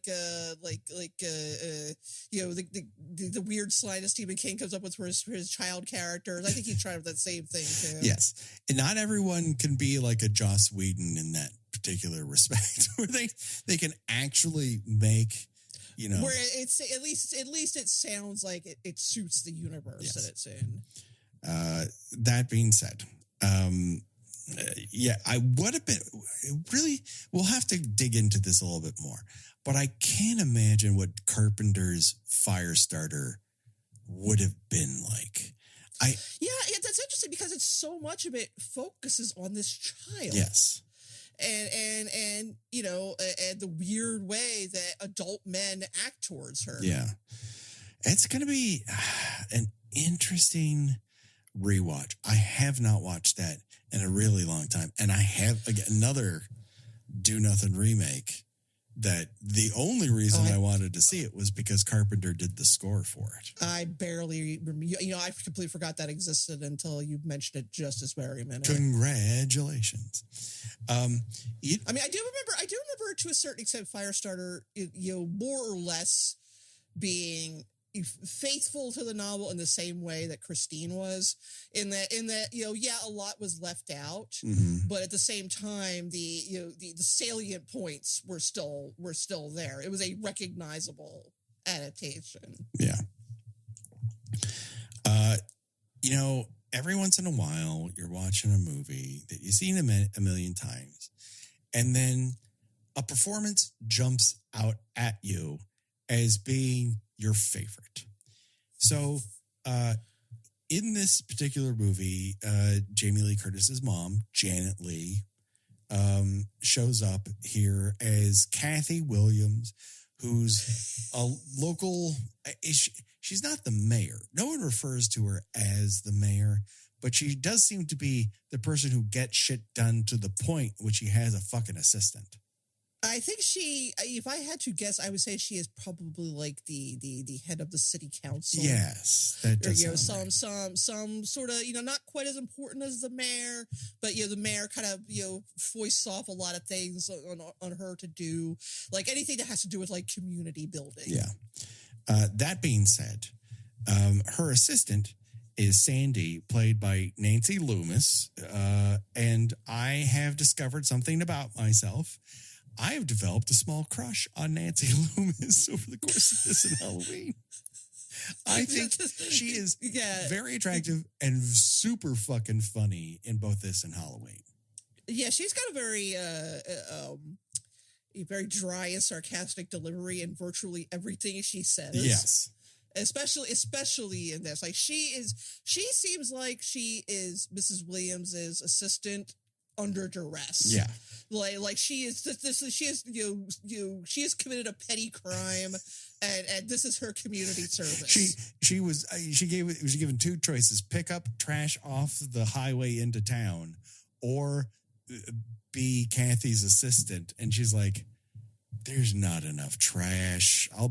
weird slang that Stephen King comes up with for his child characters. I think he tried that same thing too. Yes. And not everyone can be like a Joss Whedon in that particular respect, where they can actually make, where it's at least it sounds like it suits the universe that it's in. That being said, I would have been really. We'll have to dig into this a little bit more, but I can't imagine what Carpenter's Firestarter would have been like. That's interesting because it's so much of it focuses on this child. Yes. And and the weird way that adult men act towards her. Yeah. It's going to be an interesting rewatch. I have not watched that in a really long time. And I have, again, another Do Nothing remake that the only reason I wanted to see it was because Carpenter did the score for it. I barely remember. I completely forgot that existed until you mentioned it just this very minute. Congratulations. I do remember to a certain extent Firestarter, more or less being faithful to the novel in the same way that Christine was, in that a lot was left out, but at the same time the salient points were still there. It was a recognizable adaptation. Yeah. Every once in a while you're watching a movie that you've seen a million times, and then a performance jumps out at you as being your favorite. So, in this particular movie, Jamie Lee Curtis's mom, Janet Leigh, shows up here as Kathy Williams, who's a local. She's not the mayor. No one refers to her as the mayor, but she does seem to be the person who gets shit done to the point which she has a fucking assistant. I think if I had to guess, I would say she is probably like the head of the city council. Yes, that does some sort of not quite as important as the mayor, but the mayor kind of foists off a lot of things on her to do, like anything that has to do with like community building. Yeah. That being said, her assistant is Sandy, played by Nancy Loomis, and I have discovered something about myself. I have developed a small crush on Nancy Loomis over the course of this and Halloween. I think she is very attractive and super fucking funny in both this and Halloween. Yeah, she's got a very dry and sarcastic delivery in virtually everything she says. Yes. Especially in this. Like she seems like she is Mrs. Williams's assistant under duress. Yeah. Like she is she has committed a petty crime and this is her community service. She was given two choices: pick up trash off the highway into town or be Kathy's assistant. And she's like, there's not enough trash. I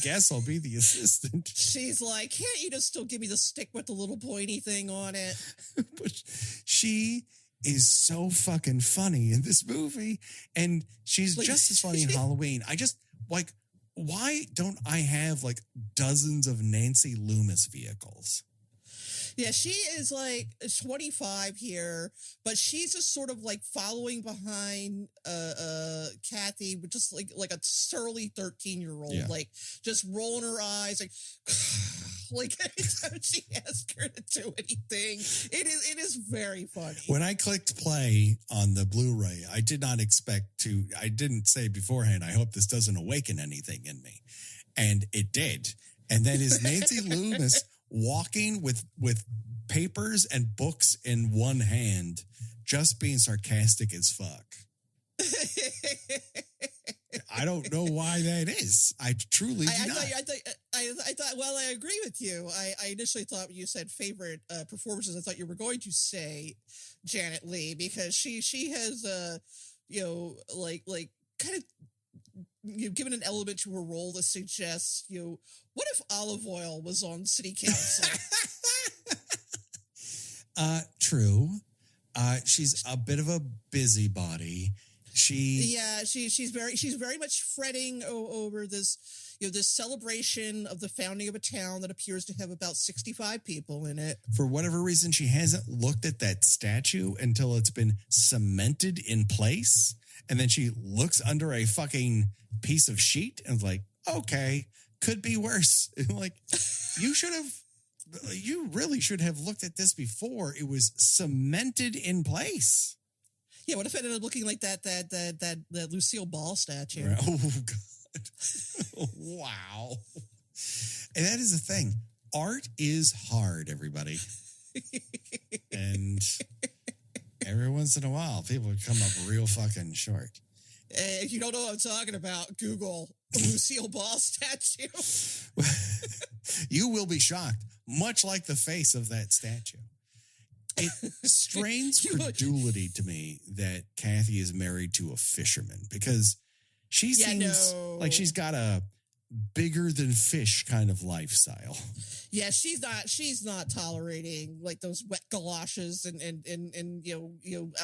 guess I'll be the assistant. She's like, can't you just still give me the stick with the little pointy thing on it? But she is so fucking funny in this movie. And she's just as funny in Halloween. I just like, why don't I have like dozens of Nancy Loomis vehicles? Yeah, she is like 25 here, but she's just sort of like following behind Kathy, with just like a surly 13-year-old, like just rolling her eyes, like anytime she asks her to do anything. It is very funny. When I clicked play on the Blu-ray, I didn't say beforehand, I hope this doesn't awaken anything in me. And it did. And that is Nancy Loomis walking with papers and books in one hand, just being sarcastic as fuck. I don't know why that is. I truly do not. I thought, well, I agree with you. I initially thought when you said favorite performances, I thought you were going to say Janet Leigh, because she has, like kind of given an element to her role that suggests, what if olive oil was on city council? True. She's a bit of a busybody. She's very much fretting over this, this celebration of the founding of a town that appears to have about 65 people in it. For whatever reason, she hasn't looked at that statue until it's been cemented in place. And then she looks under a fucking piece of sheet and is like, okay, could be worse. Like, you really should have looked at this before it was cemented in place. Yeah, what if it ended up looking like that Lucille Ball statue? Right. Oh, God. Wow. And that is the thing. Art is hard, everybody. And every once in a while, people come up real fucking short. If you don't know what I'm talking about, Google Lucille Ball statue. You will be shocked, much like the face of that statue. It strains credulity to me that Kathy is married to a fisherman, because she seems like she's got a bigger than fish kind of lifestyle. Yeah, she's not tolerating like those wet galoshes and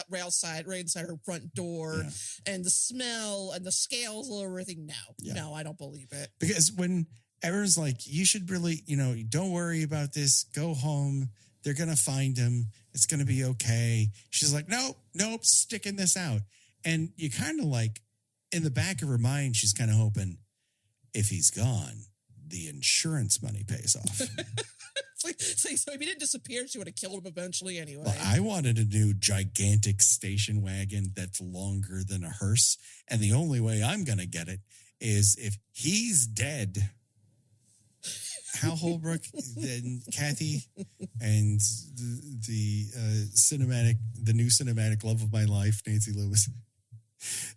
right inside her front door, and the smell and the scales all over everything. No, I don't believe it. Because when everyone's like, you should really, don't worry about this, go home. They're going to find him. It's going to be okay. She's like, nope, sticking this out. And you kind of like, in the back of her mind, she's kind of hoping if he's gone, the insurance money pays off. it's like, so if he didn't disappear, she would have killed him eventually anyway. Well, I wanted a new gigantic station wagon that's longer than a hearse. And the only way I'm going to get it is if he's dead. Hal Holbrook and Kathy and the new cinematic love of my life, Nancy Lewis,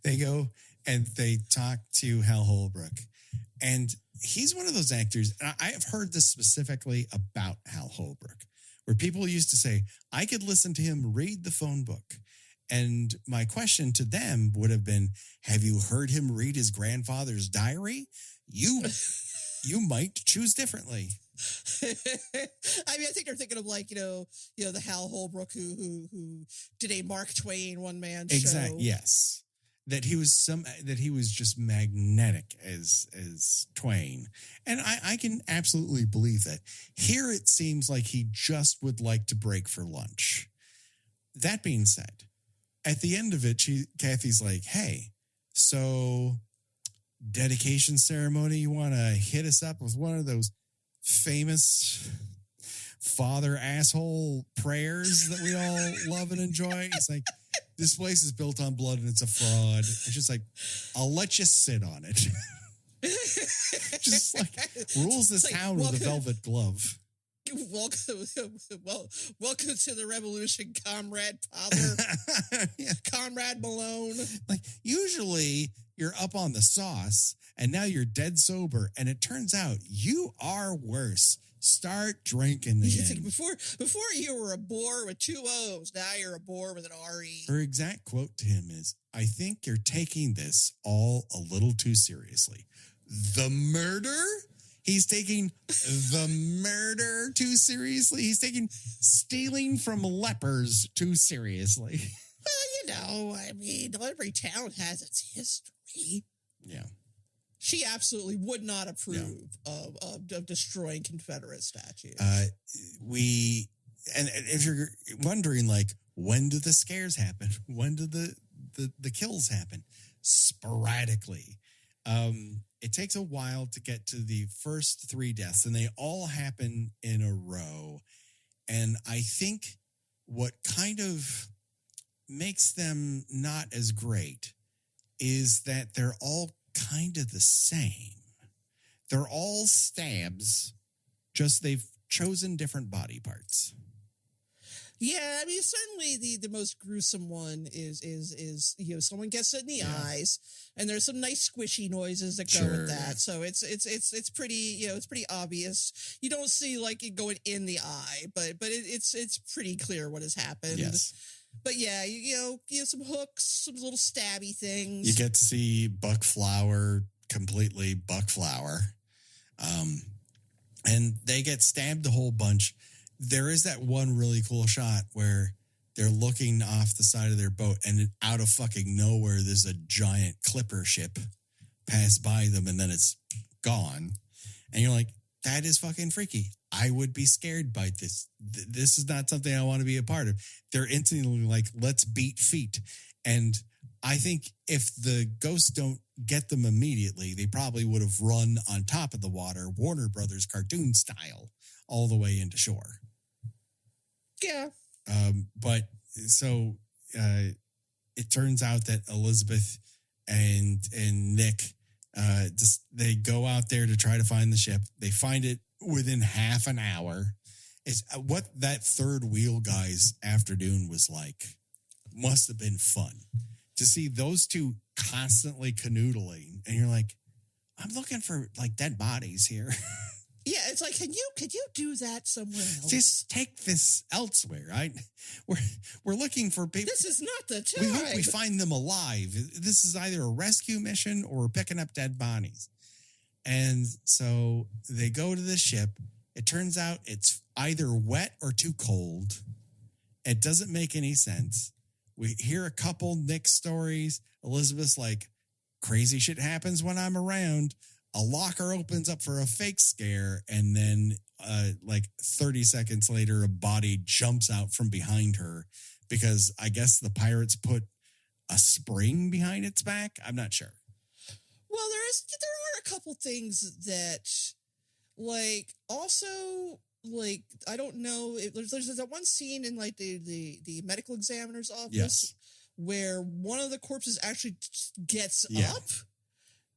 they go and they talk to Hal Holbrook. And he's one of those actors, and I have heard this specifically about Hal Holbrook, where people used to say, I could listen to him read the phone book. And my question to them would have been, have you heard him read his grandfather's diary? You might choose differently. I mean, I think they're thinking of like, the Hal Holbrook who did a Mark Twain one-man show. Exactly. Yes. That he was just magnetic as Twain. And I can absolutely believe that. Here it seems like he just would like to break for lunch. That being said, at the end of it, Kathy's like, hey, so dedication ceremony, you want to hit us up with one of those famous father asshole prayers that we all love and enjoy? It's like, this place is built on blood and it's a fraud. It's just like, I'll let you sit on it. Just like rules this town with a velvet glove. Welcome to the revolution, Comrade Pother. Yeah. Comrade Malone. Like, usually you're up on the sauce and now you're dead sober, and it turns out you are worse. Start drinking again. Before you were a bore with 2 O's, now you're a bore with an R-E. Her exact quote to him is, I think you're taking this all a little too seriously. The murder? He's taking the murder too seriously. He's taking stealing from lepers too seriously. Well, I mean, every town has its history. Yeah. She absolutely would not approve of destroying Confederate statues. And if you're wondering, like, when do the scares happen? When do the kills happen? Sporadically. It takes a while to get to the first 3 deaths, and they all happen in a row. And I think what kind of makes them not as great is that they're all kind of the same. They're all stabs, just they've chosen different body parts. Yeah, I mean, certainly the most gruesome one is someone gets it in the eyes, and there's some nice squishy noises that go with that. So it's pretty it's pretty obvious. You don't see like it going in the eye, but it's pretty clear what has happened. Yes. But yeah, you some hooks, some little stabby things. You get to see Buck Flower completely buckflower. And they get stabbed a whole bunch. There is that one really cool shot where they're looking off the side of their boat, and out of fucking nowhere, there's a giant clipper ship pass by them, and then it's gone. And you're like, that is fucking freaky. I would be scared by this. This is not something I want to be a part of. They're instantly like, let's beat feet. And I think if the ghosts don't get them immediately, they probably would have run on top of the water, Warner Brothers cartoon style, all the way into shore. Yeah. But so it turns out that Elizabeth and Nick, they go out there to try to find the ship. They find it within half an hour. It's what that third wheel guy's afternoon was like. Must have been fun to see those two constantly canoodling, and you're like, I'm looking for like dead bodies here. Yeah, it's like, can you do that somewhere else? Just take this elsewhere, right? We're looking for people. This is not the time. We hope we find them alive. This is either a rescue mission or we're picking up dead bodies. And so they go to the ship. It turns out it's either wet or too cold. It doesn't make any sense. We hear a couple Nick stories. Elizabeth's like, crazy shit happens when I'm around. A locker opens up for a fake scare, and then like 30 seconds later, a body jumps out from behind her because I guess the pirates put a spring behind its back. I'm not sure. Well, there are a couple things that, like, also, like, I don't know. There's that one scene in like the medical examiner's office, yes, where one of the corpses actually gets up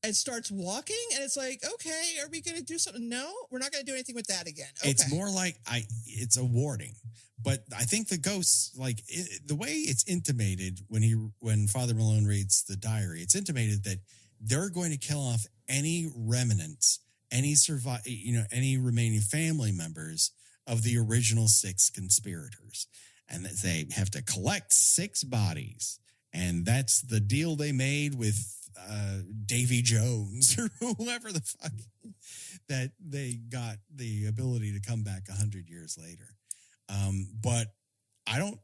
and starts walking, and it's like, okay, are we going to do something? No, we're not going to do anything with that again. Okay. It's more like it's a warning, but I think the ghosts, like the way it's intimated when Father Malone reads the diary, it's intimated that they're going to kill off any remnants, any remaining family members of the original 6 conspirators, and that they have to collect 6 bodies, and that's the deal they made with Davy Jones or whoever the fuck, that they got the ability to come back 100 years later. But I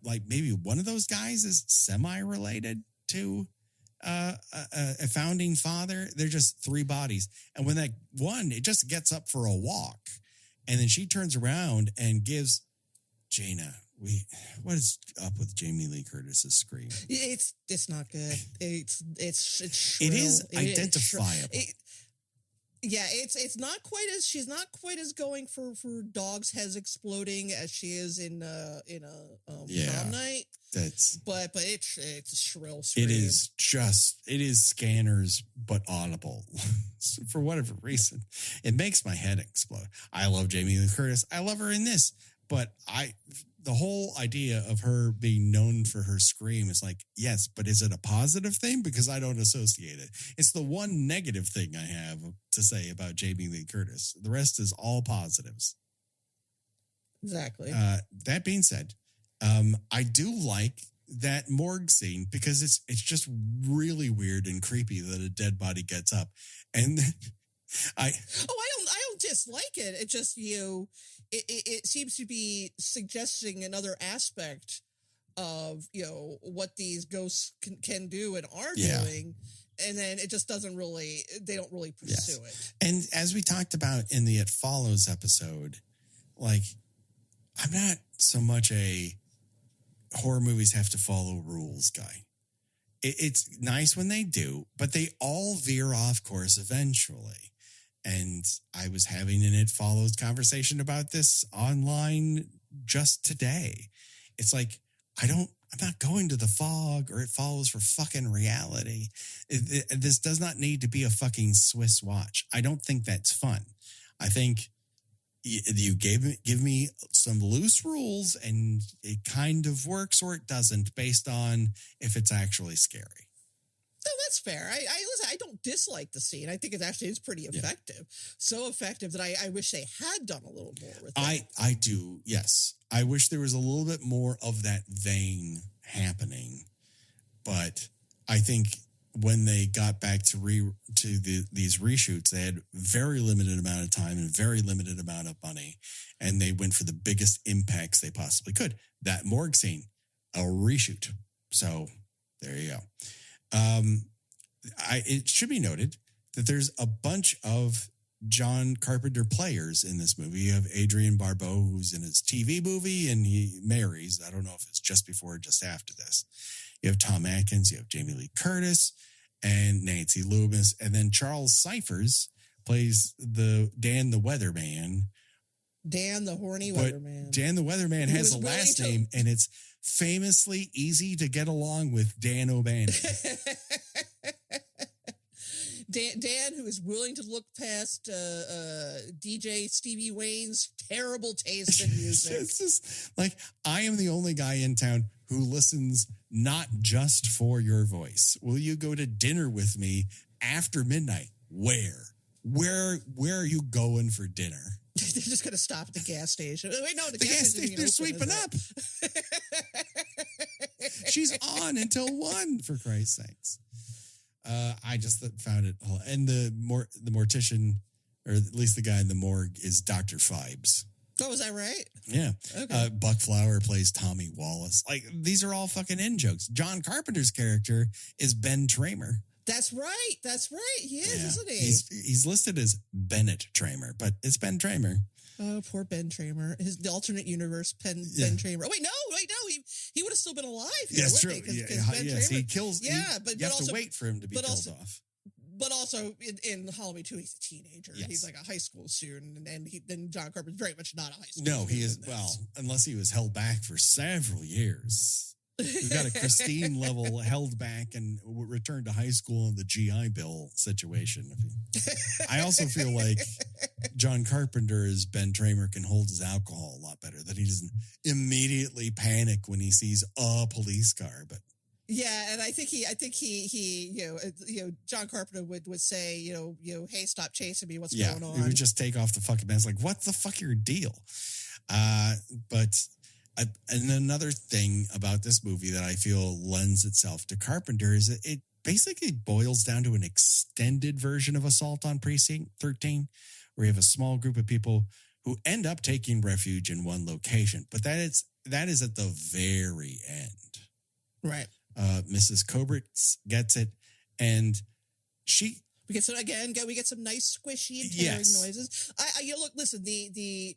like, maybe one of those guys is semi-related to a founding father. They're just 3 bodies. And when that one, it just gets up for a walk, and then she turns around and gives Jaina, what is up with Jamie Lee Curtis's scream? It's not good. It's shrill. It is identifiable. It's not quite as, she's not quite as going for dogs' heads exploding as she is in Prom Night. But it's a shrill scream. It is Scanners but audible. For whatever reason, it makes my head explode. I love Jamie Lee Curtis. I love her in this, but the whole idea of her being known for her scream is like, yes, but is it a positive thing? Because I don't associate it. It's the one negative thing I have to say about Jamie Lee Curtis. The rest is all positives. Exactly. That being said, I do like that morgue scene because it's just really weird and creepy that a dead body gets up. And I don't dislike it. It just, it seems to be suggesting another aspect of, what these ghosts can do and are doing. And then it just they don't really pursue it. And as we talked about in the It Follows episode, like, I'm not so much a horror movies have to follow rules guy. It's nice when they do, but they all veer off course eventually. And I was having an It Follows conversation about this online just today. It's like, I'm not going to the fog or It Follows for fucking reality. This does not need to be a fucking Swiss watch. I don't think that's fun. I think you give me some loose rules and it kind of works or it doesn't based on if it's actually scary. No, that's fair. Listen, I don't dislike the scene. I think it actually is pretty effective. So effective that I wish they had done a little more with it. I do, yes. I wish there was a little bit more of that vein happening. But I think when they got back to these reshoots, they had very limited amount of time and very limited amount of money, and they went for the biggest impacts they possibly could. That morgue scene, a reshoot. So there you go. It should be noted that there's a bunch of John Carpenter players in this movie. You have Adrian Barbeau, who's in his TV movie, and he marries. I don't know if it's just before or just after this. You have Tom Atkins, you have Jamie Lee Curtis, and Nancy Loomis, and then Charles Cyphers plays Dan the Weatherman. Dan the horny weatherman. Dan the Weatherman has a last name, and it's famously easy to get along with Dan O'Bannon. Dan, who is willing to look past DJ Stevie Wayne's terrible taste in music. It's just like, I am the only guy in town who listens not just for your voice. Will you go to dinner with me after midnight? Where are you going for dinner? They're just going to stop at the gas station. Wait, no, the gas station, they're sweeping up. She's on until 1, for Christ's sakes. I just found it, and the mortician, or at least the guy in the morgue, is Dr. Fibes. Oh, is that right? Yeah. Okay. Buck Flower plays Tommy Wallace. Like, these are all fucking in jokes. John Carpenter's character is Ben Tramer. That's right. He is, isn't he? He's listed as Bennett Tramer, but it's Ben Tramer. Oh, poor Ben Tramer. The alternate universe, Ben Tramer. Oh, wait, no. He would have still been alive here, Yes, true. Yes, he kills. Yeah, but you have also, to wait for him to be killed off. But also in Halloween 2, he's a teenager. Yes. He's like a high school student, and then John Carpenter's very much not a high school. No, he is. Well, unless he was held back for several years. We've got a Christine level held back and returned to high school in the GI Bill situation. I also feel like John Carpenter as Ben Tramer can hold his alcohol a lot better, that he doesn't immediately panic when he sees a police car. But yeah, and I think he John Carpenter would say, hey, stop chasing me. What's going on? He would just take off the fucking mask. Like, what the fuck your deal? And another thing about this movie that I feel lends itself to Carpenter is that it basically boils down to an extended version of Assault on Precinct 13, where you have a small group of people who end up taking refuge in one location. But that is at the very end. Right. Mrs. Coberts gets it, and we get some nice squishy and tearing noises. Listen, the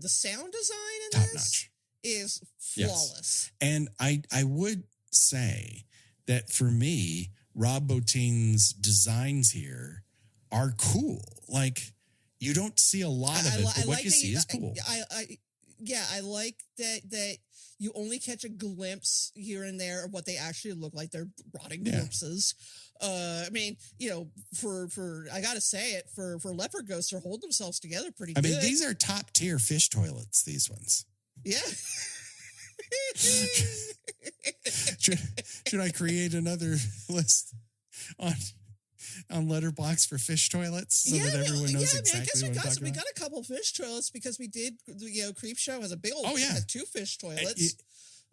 sound design in top this notch is flawless. Yes. And I would say that for me, Rob Bottin's designs here are cool. Like, you don't see a lot of it, but what you see is cool. I like that you only catch a glimpse here and there of what they actually look like. They're rotting corpses. I mean, for I gotta say it, for leopard ghosts, they're holding themselves together pretty good. I mean, these are top tier fish toilets, these ones. Yeah. Should I create another list on Letterboxd for fish toilets so that everyone knows exactly what I'm talking about? We got a couple fish toilets because we did, Creep Show has a big old, has 2 fish toilets.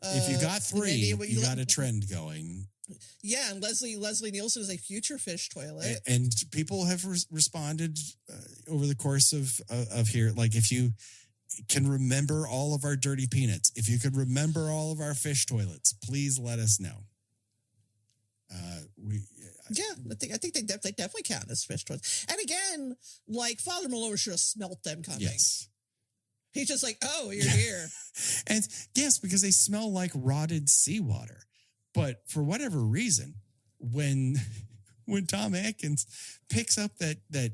If you got 3, you got a trend going. Yeah, and Leslie Nielsen is a future fish toilet. And people have responded over the course of here. Like, if you can remember all of our dirty peanuts, if you could remember all of our fish toilets, please let us know. I think they definitely count as fish toilets. And again, like, Father Malone should have smelt them coming. Yes. He's just like, oh, you're here. And yes, because they smell like rotted seawater. But for whatever reason, when Tom Atkins picks up that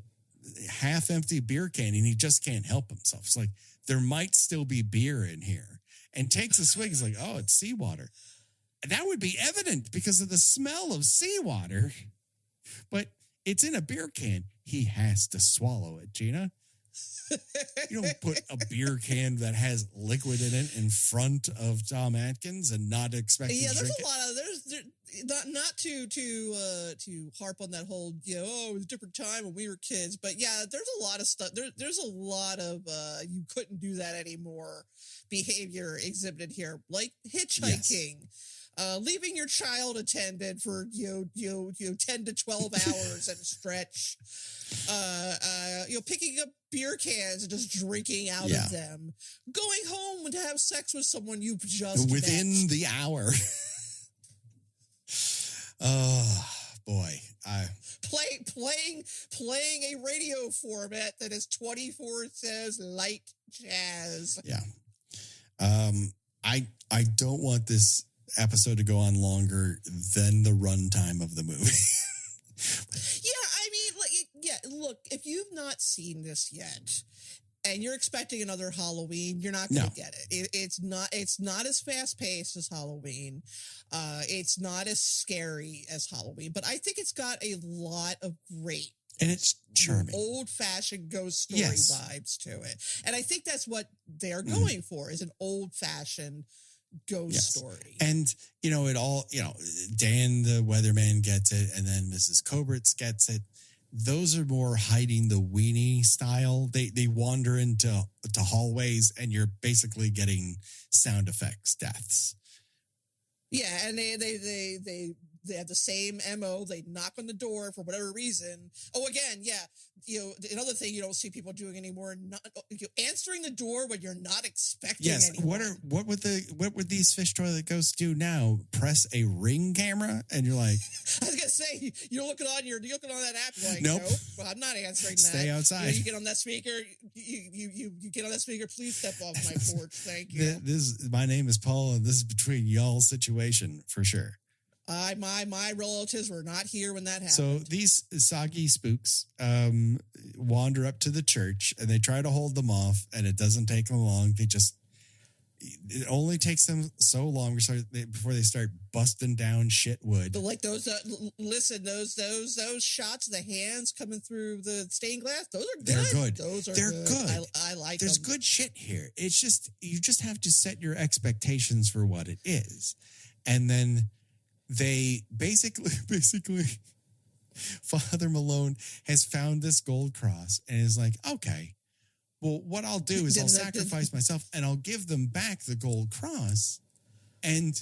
half-empty beer can and he just can't help himself, it's like, there might still be beer in here, and takes a swig, he's like, oh, it's seawater. That would be evident because of the smell of seawater, but it's in a beer can. He has to swallow it, Gina. You don't put a beer can that has liquid in it in front of Tom Atkins and not expect him to drink it. Not to harp on that whole, it was a different time when we were kids, but yeah, there's a lot of stuff. There's a lot of you couldn't do that anymore behavior exhibited here, like hitchhiking. leaving your child attended for 10 to 12 hours at a stretch, picking up beer cans and just drinking out of them, going home to have sex with someone you've just within met. the hour. Oh boy, playing a radio format that is 24 says light jazz. Yeah. I don't want this episode to go on longer than the runtime of the movie. Look, if you've not seen this yet and you're expecting another Halloween, you're not going to get it. It's not as fast paced as Halloween. It's not as scary as Halloween, but I think it's got a lot of great, and it's charming, old-fashioned ghost story vibes to it. And I think that's what they're going for, is an old-fashioned ghost story. And, it all, Dan the weatherman gets it, and then Mrs. Coberts gets it. Those are more hiding the weenie style. They wander into hallways, and you're basically getting sound effects deaths. Yeah, and they have the same MO. They knock on the door for whatever reason. Oh, again, another thing you don't see people doing anymore, answering the door when you're not expecting anyone. What would these fish toilet ghosts do now? Press a Ring camera, and you're like, I was gonna say, you're looking on that app, you're like, nope, I'm not answering that. Stay outside. You get on that speaker. You get on that speaker. Please step off my porch. Thank you. My name is Paul, and this is between y'all's situation for sure. My relatives were not here when that happened. So these soggy spooks wander up to the church, and they try to hold them off, and it doesn't take them long. It only takes them so long before they start busting down shit wood. But like those, those shots of the hands coming through the stained glass, those are good. They're good. They're good. I like There's them. good shit here. It's just, you just have to set your expectations for what it is. And then they basically Father Malone has found this gold cross and is like, okay, well, what I'll do is I'll sacrifice myself and I'll give them back the gold cross, and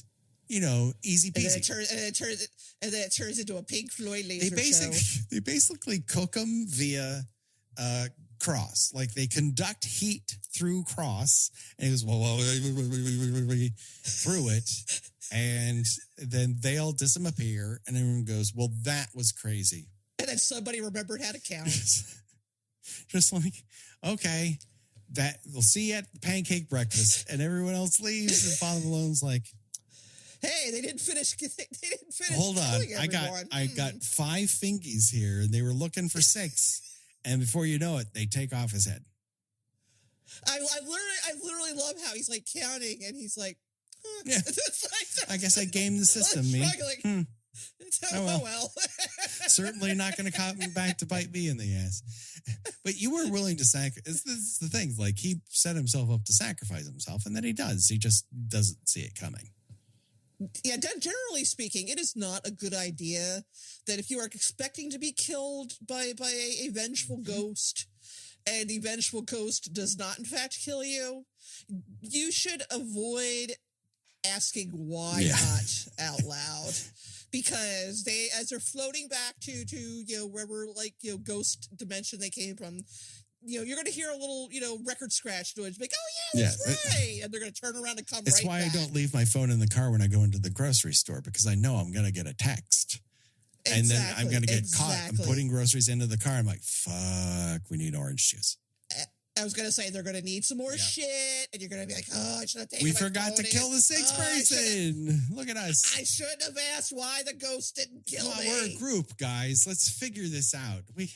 easy peasy. And then it turns into a Pink Floyd laser show. They basically cook them via cross. Like, they conduct heat through cross, and he goes, through it. And then they all disappear, and everyone goes, well, that was crazy. And then somebody remembered how to count. Just like, okay, that we'll see you at the pancake breakfast, and everyone else leaves, and Father Malone's like, hey, they didn't finish. Hold on, I got 5 fingies here, and they were looking for 6, and before you know it, they take off his head. I literally love how he's like counting, and he's like, yeah. I guess I gamed the system, me. Oh well. Certainly not going to come back to bite me in the ass. But you were willing to sacrifice. This is the thing. Like, he set himself up to sacrifice himself, and then he does. He just doesn't see it coming. Yeah, generally speaking, it is not a good idea that if you are expecting to be killed by a vengeful ghost, and the vengeful ghost does not in fact kill you, you should avoid asking why not out loud, because as they're floating back to wherever ghost dimension they came from, you're going to hear a little record scratch noise, like, oh yeah, that's right, and they're going to turn around and come. That's why back. I don't leave my phone in the car when I go into the grocery store, because I know I'm going to get a text. Exactly, and then I'm going to get caught. I'm putting groceries into the car. I'm like, fuck, we need orange juice. I was going to say they're going to need some more shit, and you're going to be like, oh, I should have taken We forgot to kill the 6th person. Look at us. I shouldn't have asked why the ghost didn't kill me. We're a group, guys. Let's figure this out. We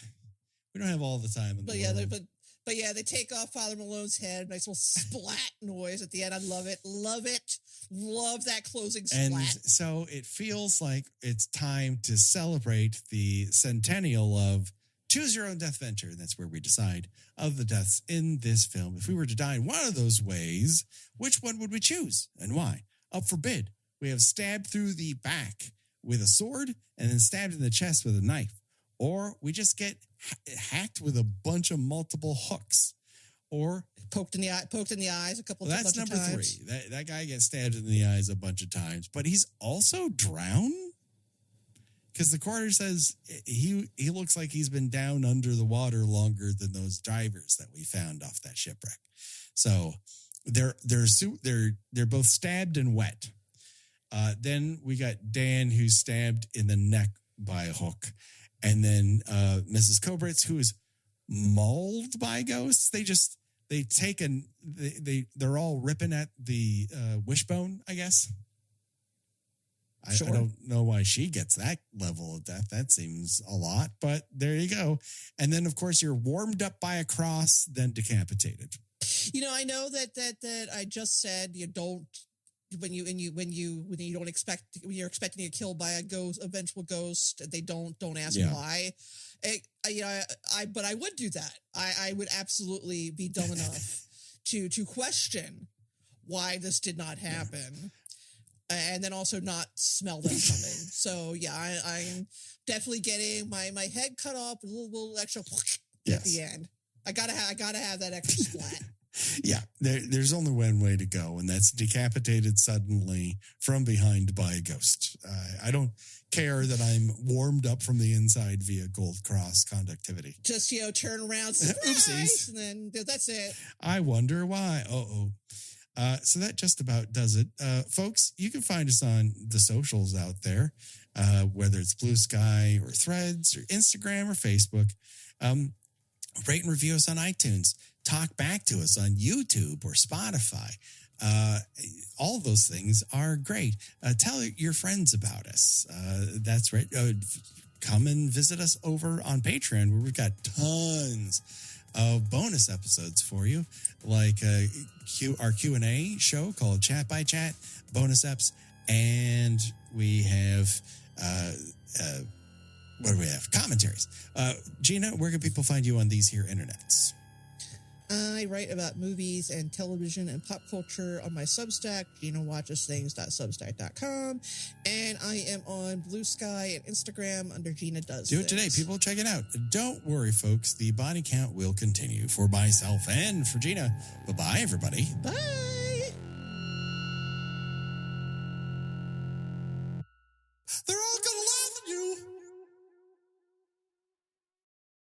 don't have all the time in the world. But they take off Father Malone's head. Nice little splat noise at the end. I love it. Love it. Love that closing splat. And so it feels like it's time to celebrate the centennial of Choose Your Own Deathventure. And that's where we decide of the deaths in this film. If we were to die in one of those ways, which one would we choose and why? Up for bid. We have stabbed through the back with a sword and then stabbed in the chest with a knife. Or we just get hacked with a bunch of multiple hooks. or poked in the eyes a couple. Well, that's number times. 3. That guy gets stabbed in the eyes a bunch of times, but he's also drowned. Because the coroner says he looks like he's been down under the water longer than those divers that we found off that shipwreck. So they're both stabbed and wet. Then we got Dan, who's stabbed in the neck by a hook, and then Mrs. Kobritz, who is mauled by ghosts. They're all ripping at the wishbone, I guess. Sure. I don't know why she gets that level of death. That seems a lot, but there you go. And then, of course, you're warmed up by a cross, then decapitated. I know that I just said you don't when you don't expect when you're expecting to get killed by a vengeful ghost. They don't ask why. But I would do that. I would absolutely be dumb enough to question why this did not happen. And then also not smell them coming. So yeah, I'm definitely getting my head cut off, a little extra at the end. I gotta have that extra splat. Yeah, there's only one way to go, and that's decapitated suddenly from behind by a ghost. I don't care that I'm warmed up from the inside via gold cross conductivity. Just turn around, oopsies, and then that's it. I wonder why. So that just about does it. Folks, you can find us on the socials out there, whether it's Blue Sky or Threads or Instagram or Facebook. Rate and review us on iTunes. Talk back to us on YouTube or Spotify. All those things are great. Tell your friends about us. That's right. Come and visit us over on Patreon, where we've got tons of bonus episodes for you, like our Q&A show called Chat by Chat, bonus eps, and we have what do we have? Commentaries. Gina, where can people find you on these here internets? I write about movies and television and pop culture on my Substack, GinaWatchesThings.substack.com, and I am on Blue Sky and Instagram under Gina Does Do it today. People, check it out. Don't worry, folks. The body count will continue for myself and for Gina. Bye-bye, everybody. Bye. They're all going to